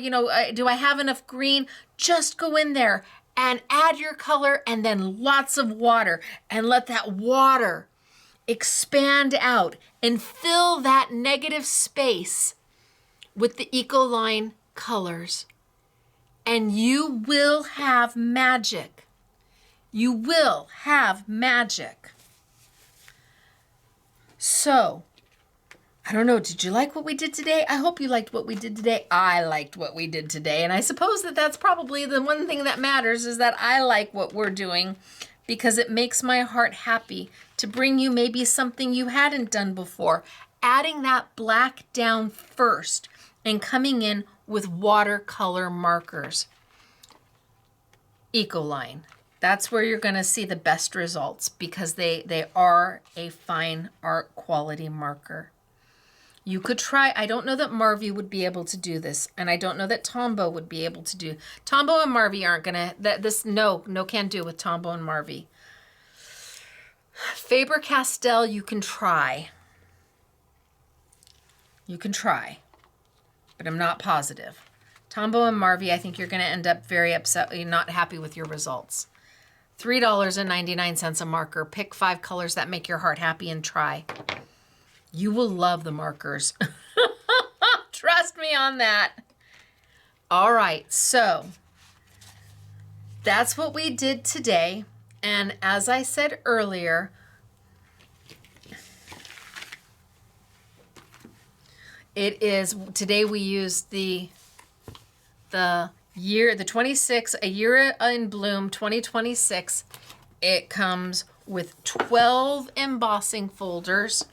do I have enough green? Just go in there and add your color and then lots of water, and let that water expand out and fill that negative space with the Ecoline colors. And you will have magic. You will have magic. So, I don't know, did you like what we did today? I hope you liked what we did today. I liked what we did today. And I suppose that's probably the one thing that matters, is that I like what we're doing, because it makes my heart happy to bring you maybe something you hadn't done before. Adding that black down first and coming in with watercolor markers. Ecoline. That's where you're going to see the best results, because they are a fine art quality marker. You could try, I don't know that Marvy would be able to do this, and I don't know that Tombow would be able to do. Tombow and Marvy aren't going to, no can do with Tombow and Marvy. Faber-Castell, you can try. You can try, but I'm not positive. Tombow and Marvy, I think you're going to end up very upset, not happy with your results. $3.99 a marker. Pick 5 colors that make your heart happy and try. You will love the markers. Trust me on that. All right, so that's what we did today. And as I said earlier, today we used the 26, A Year in Bloom 2026. It comes with 12 embossing folders.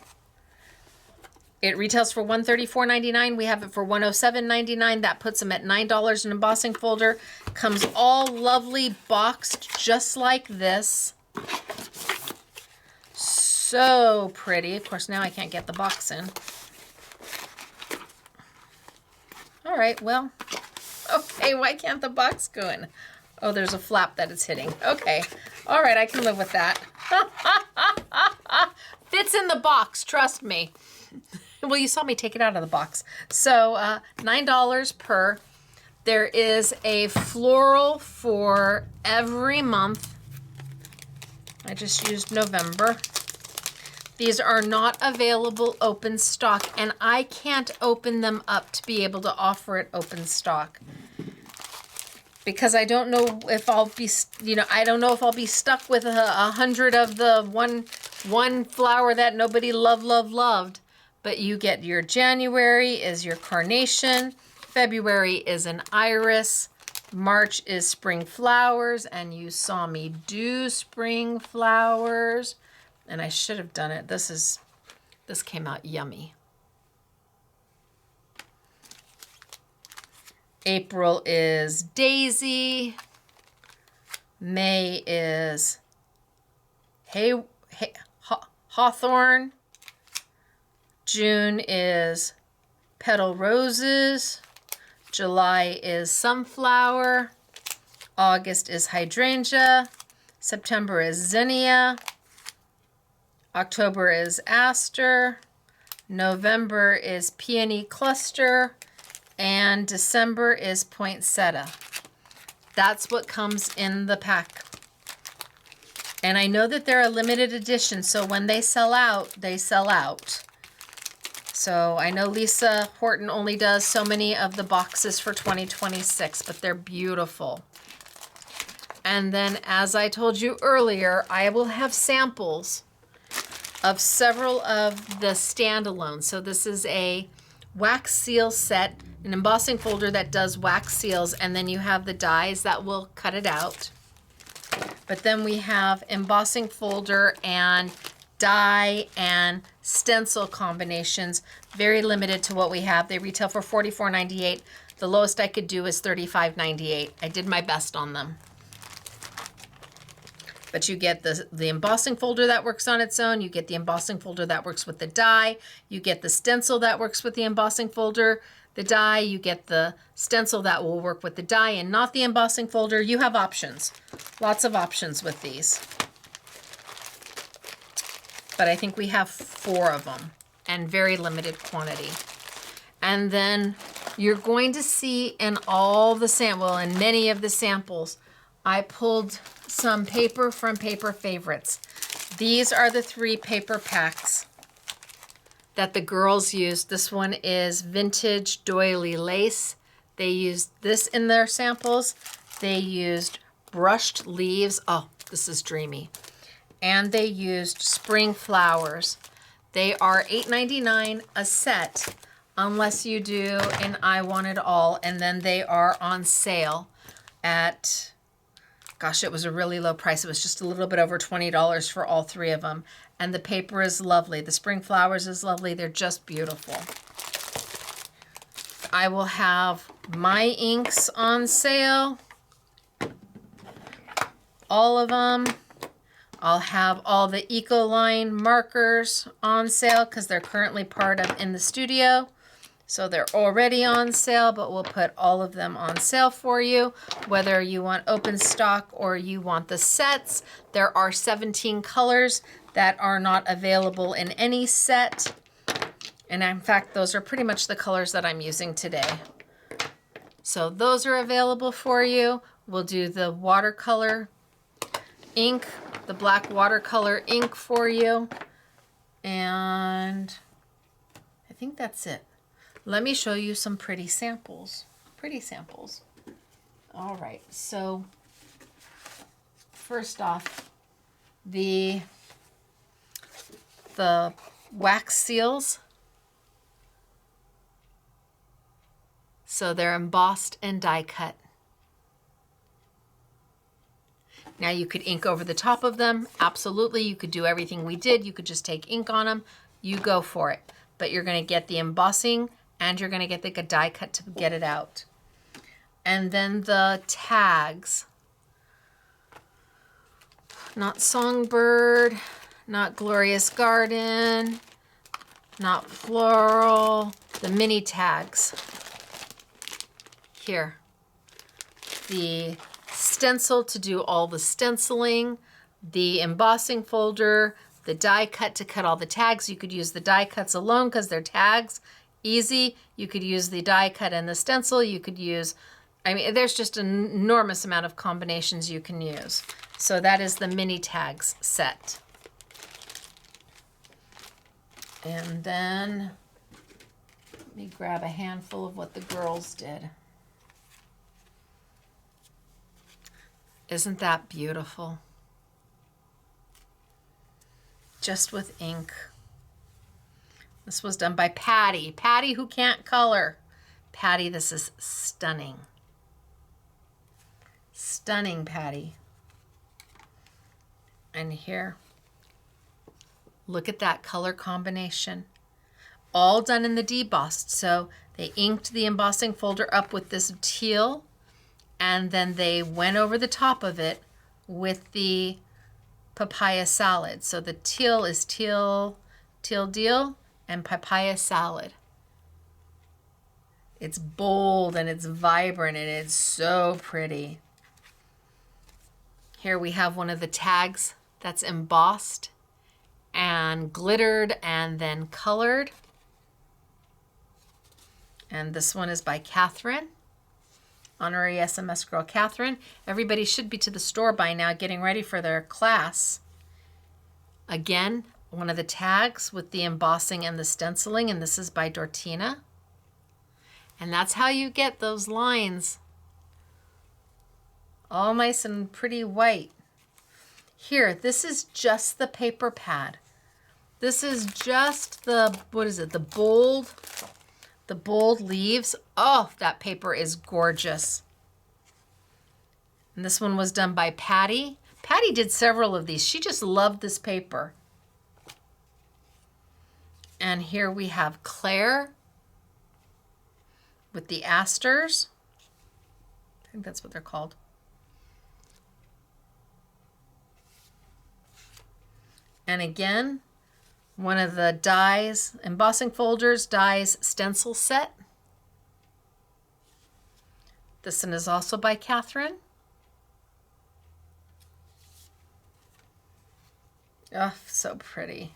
It retails for $134.99. We have it for $107.99. That puts them at $9 an embossing folder. Comes all lovely boxed just like this. So pretty. Of course, now I can't get the box in. All right, well, okay, why can't the box go in? Oh, there's a flap that it's hitting. Okay, all right, I can live with that. Fits in the box, trust me. Well, you saw me take it out of the box. So $9 per. There is a floral for every month. I just used November. These are not available open stock, and I can't open them up to be able to offer it open stock, because I don't know if I'll be, I don't know if I'll be stuck with 100 of the one flower that nobody loved. But you get your January is your carnation, February is an iris, March is spring flowers, and you saw me do spring flowers. And I should have done it. This came out yummy. April is daisy. May is hawthorn. June is petal roses. July is sunflower. August is hydrangea. September is zinnia. October is aster. November is peony cluster. And December is poinsettia. That's what comes in the pack. And I know that they're a limited edition, so when they sell out, they sell out. So I know Lisa Horton only does so many of the boxes for 2026, but they're beautiful. And then, as I told you earlier, I will have samples of several of the standalones. So this is a wax seal set, an embossing folder that does wax seals, and then you have the dies that will cut it out. But then we have embossing folder and die and stencil combinations, very limited to what we have. They retail for $44.98. The lowest I could do is $35.98. I did my best on them. But you get the embossing folder that works on its own. You get the embossing folder that works with the die. You get the stencil that works with the embossing folder, the die. You get the stencil that will work with the die and not the embossing folder. You have options. Lots of options with these. But I think we have 4 of them and very limited quantity. And then you're going to see in all the in many of the samples, I pulled some paper from Paper Favorites. These are the 3 paper packs that the girls used. This one is Vintage Doily Lace. They used this in their samples. They used brushed leaves. Oh, this is dreamy. And they used spring flowers. They are $8.99 a set, unless you do an I Want It All, and then they are on sale at, gosh, it was a really low price. It was just a little bit over $20 for all 3 of them. And the paper is lovely. The spring flowers is lovely. They're just beautiful. I will have my inks on sale. All of them. I'll have all the Ecoline markers on sale because they're currently part of In the Studio. So they're already on sale, but we'll put all of them on sale for you. Whether you want open stock or you want the sets, there are 17 colors that are not available in any set. And in fact, those are pretty much the colors that I'm using today. So those are available for you. We'll do the watercolor ink, the black watercolor ink for you. And I think that's it. Let me show you some pretty samples. All right, so first off, the wax seals. So they're embossed and die cut. Now you could ink over the top of them. Absolutely, you could do everything we did. You could just take ink on them. You go for it. But you're going to get the embossing and you're going to get the die cut to get it out. And then the tags. Not Songbird, not Glorious Garden, not Floral. The mini tags. Here. The stencil to do all the stenciling, the embossing folder, the die cut to cut all the tags. You could use the die cuts alone because they're tags. Easy. You could use the die cut and the stencil. You could use, I mean, there's just an enormous amount of combinations you can use. So that is the mini tags set. And then let me grab a handful of what the girls did. Isn't that beautiful? Just with ink. This was done by Patty. Patty who can't color. Patty, this is stunning. Stunning, Patty. And here, look at that color combination. All done in the debossed. So they inked the embossing folder up with this teal, and then they went over the top of it with the papaya salad. So the teal is teal deal and papaya salad. It's bold and it's vibrant and it's so pretty. Here we have one of the tags that's embossed and glittered and then colored. And this one is by Catherine. Honorary SMS girl Catherine. Everybody should be to the store by now getting ready for their class. Again, one of the tags with the embossing and the stenciling, and this is by Dortina. And that's how you get those lines all nice and pretty white. Here, this is just the paper pad. This is just the, what is it, the bold leaves. Oh, that paper is gorgeous. And this one was done by Patty. Patty did several of these. She just loved this paper. And here we have Claire with the asters. I think that's what they're called. And again, one of the dies, Embossing Folders dies stencil set. This one is also by Catherine. Oh, so pretty.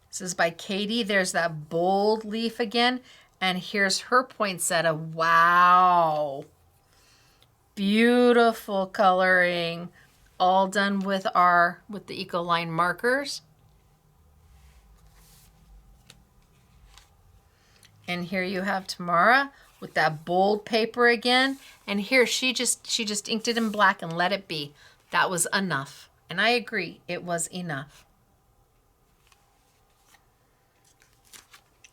This is by Katie. There's that bold leaf again. And here's her poinsettia. Wow. Beautiful coloring. All done with the Ecoline markers. And here you have Tamara with that bold paper again. And here she just inked it in black and let it be. That was enough. And I agree, it was enough.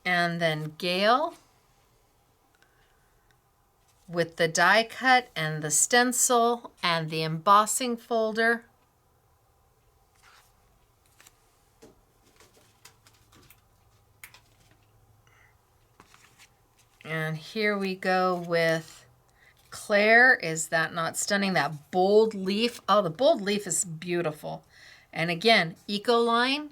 And then Gail with the die cut and the stencil and the embossing folder. And here we go with Claire. Is that not stunning? That bold leaf. Oh, the bold leaf is beautiful. And again, Ecoline.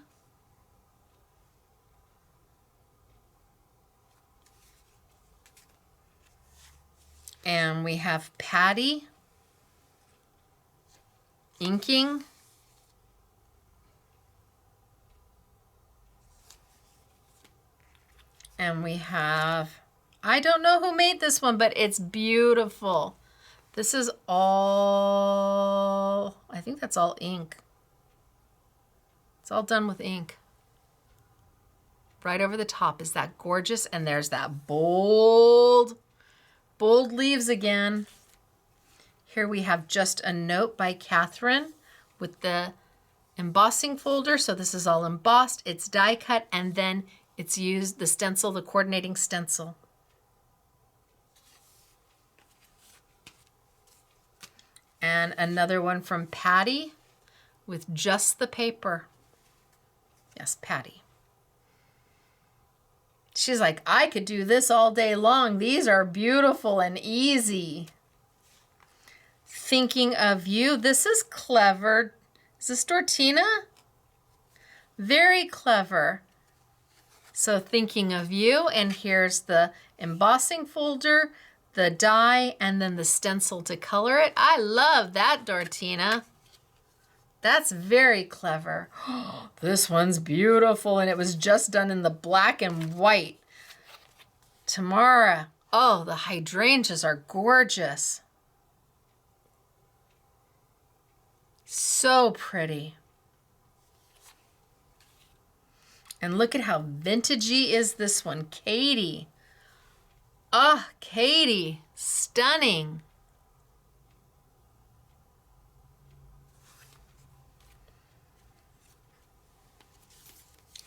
And we have Patty inking. And we have, I don't know who made this one, but it's beautiful. This is all, I think that's all ink. It's all done with ink. Right over the top. Is that gorgeous? And there's that bold leaves again. Here we have Just a Note by Catherine with the embossing folder. So this is all embossed. It's die cut, and then it's used the stencil, the coordinating stencil. And another one from Patty with just the paper. Yes, Patty. She's like, I could do this all day long. These are beautiful and easy. Thinking of You. This is clever. Is this Dortina? Very clever. So Thinking of You. And here's the embossing folder, the die, and then the stencil to color it. I love that, Dortina. That's very clever. This one's beautiful, and it was just done in the black and white. Tamara. Oh, the hydrangeas are gorgeous. So pretty. And look at how vintagey is this one. Katie. Oh, Katie. Stunning.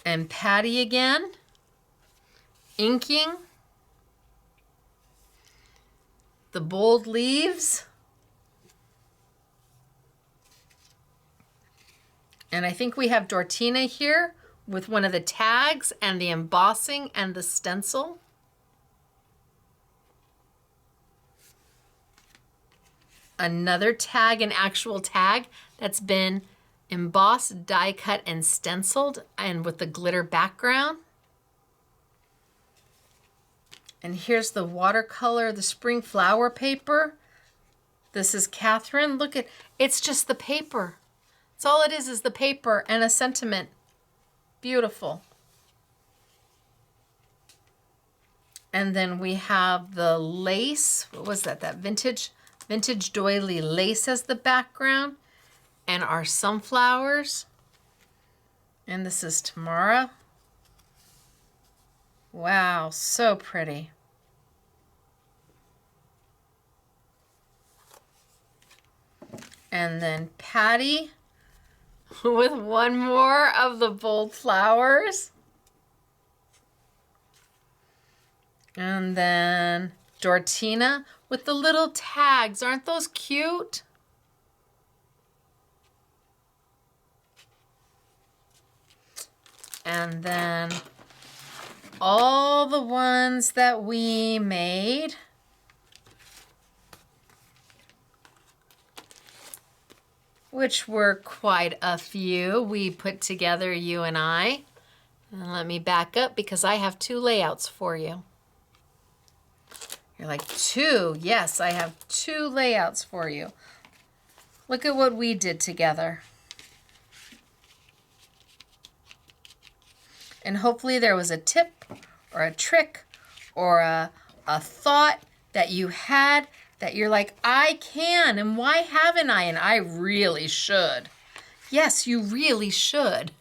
And Patty again, inking, the bold leaves, and I think we have Dortina here with one of the tags and the embossing and the stencil. Another tag, an actual tag that's been embossed, die cut, and stenciled, and with the glitter background. And here's the watercolor, the spring flower paper. This is Catherine. Look at, it's just the paper. It's all it is the paper and a sentiment. Beautiful. And then we have the lace. What was that? That vintage doily lace as the background. And our sunflowers. And this is Tamara. Wow, so pretty. And then Patty with one more of the bold flowers. And then Dortina with the little tags. Aren't those cute? And then all the ones that we made. which were quite a few we put together, you and I. And let me back up because I have 2 layouts for you. You're like, 2? Yes, I have 2 layouts for you. Look at what we did together. And hopefully there was a tip or a trick or a thought that you had that you're like, I can, and why haven't I? And I really should. Yes, you really should.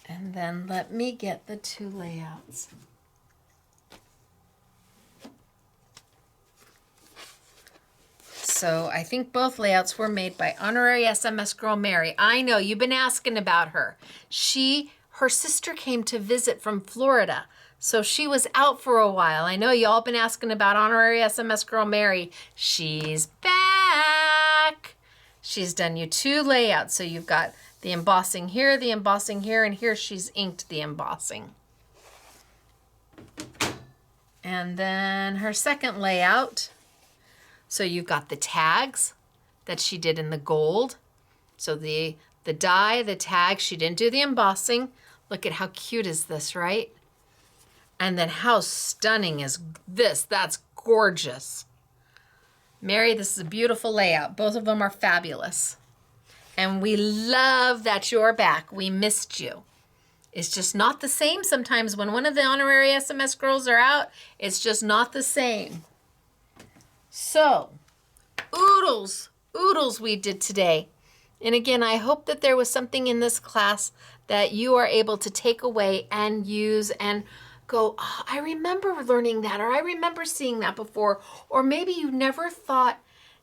And then let me get the 2 layouts. So I think both layouts were made by honorary SMS girl Mary. I know you've been asking about her. Her sister came to visit from Florida, so she was out for a while. I know y'all been asking about honorary SMS girl Mary. She's back. She's done you 2 layouts. So you've got the embossing here, and here she's inked the embossing. And then her second layout. So you've got the tags that she did in the gold. So the die, the tag, she didn't do the embossing. Look at how cute is this, right? And then how stunning is this? That's gorgeous. Mary, this is a beautiful layout. Both of them are fabulous. And we love that you're back. We missed you. It's just not the same sometimes when one of the honorary SMS girls are out. It's just not the same. So, oodles we did today. And again, I hope that there was something in this class that you are able to take away and use and go, oh, I remember learning that, or I remember seeing that before. Or maybe you never thought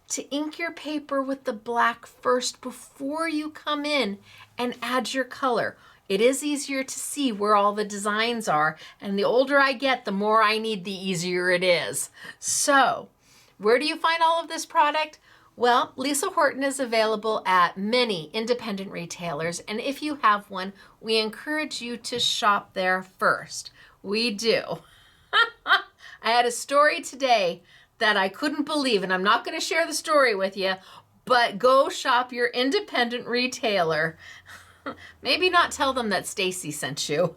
to ink your paper with the black first before you come in and add your color. It is easier to see where all the designs are. And the older I get, the more I need, the easier it is. So, where do you find all of this product? Well, Lisa Horton is available at many independent retailers, and if you have one, we encourage you to shop there first. We do. I had a story today that I couldn't believe, and I'm not going to share the story with you, but go shop your independent retailer. Maybe not tell them that Stacey sent you.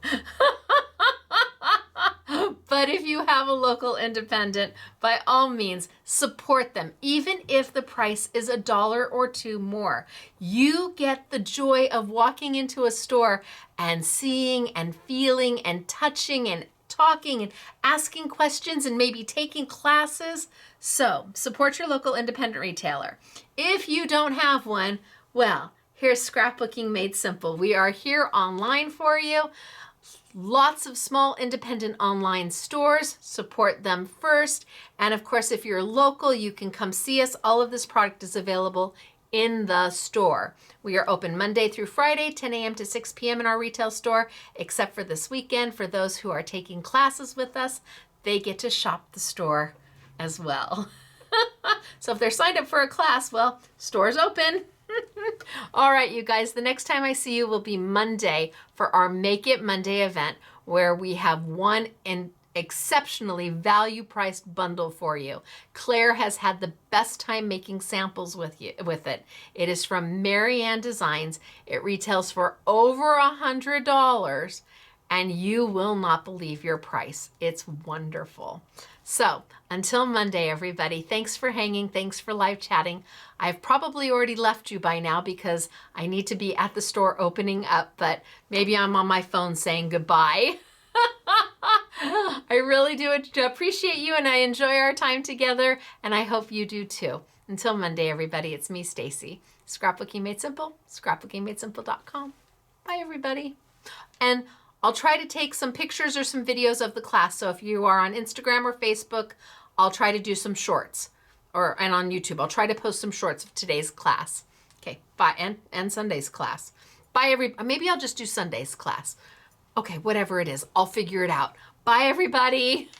But if you have a local independent, by all means, support them, even if the price is $1 or $2 more. You get the joy of walking into a store and seeing and feeling and touching and talking and asking questions and maybe taking classes. So support your local independent retailer. If you don't have one, well, here's Scrapbooking Made Simple. We are here online for you. Lots of small independent online stores. Support them first. And of course, if you're local, you can come see us. All of this product is available in the store. We are open Monday through Friday, 10 a.m. to 6 p.m. in our retail store, except for this weekend. For those who are taking classes with us, they get to shop the store as well. So if they're signed up for a class, well, store's open. All right, you guys, the next time I see you will be Monday for our Make It Monday event, where we have one exceptionally value-priced bundle for you. Claire has had the best time making samples with it. It is from Marianne Designs. It retails for over $100, and you will not believe your price. It's wonderful. So until Monday, everybody, thanks for hanging. Thanks for live chatting. I've probably already left you by now because I need to be at the store opening up, but maybe I'm on my phone saying goodbye. I really do appreciate you, and I enjoy our time together, and I hope you do too. Until Monday, everybody, it's me, Stacey. Scrapbooking Made Simple, scrapbookingmadesimple.com. Bye, everybody. And I'll try to take some pictures or some videos of the class. So if you are on Instagram or Facebook, I'll try to do some shorts, and on YouTube, I'll try to post some shorts of today's class. Okay, bye, and Sunday's class. Bye, maybe I'll just do Sunday's class. Okay, whatever it is, I'll figure it out. Bye, everybody.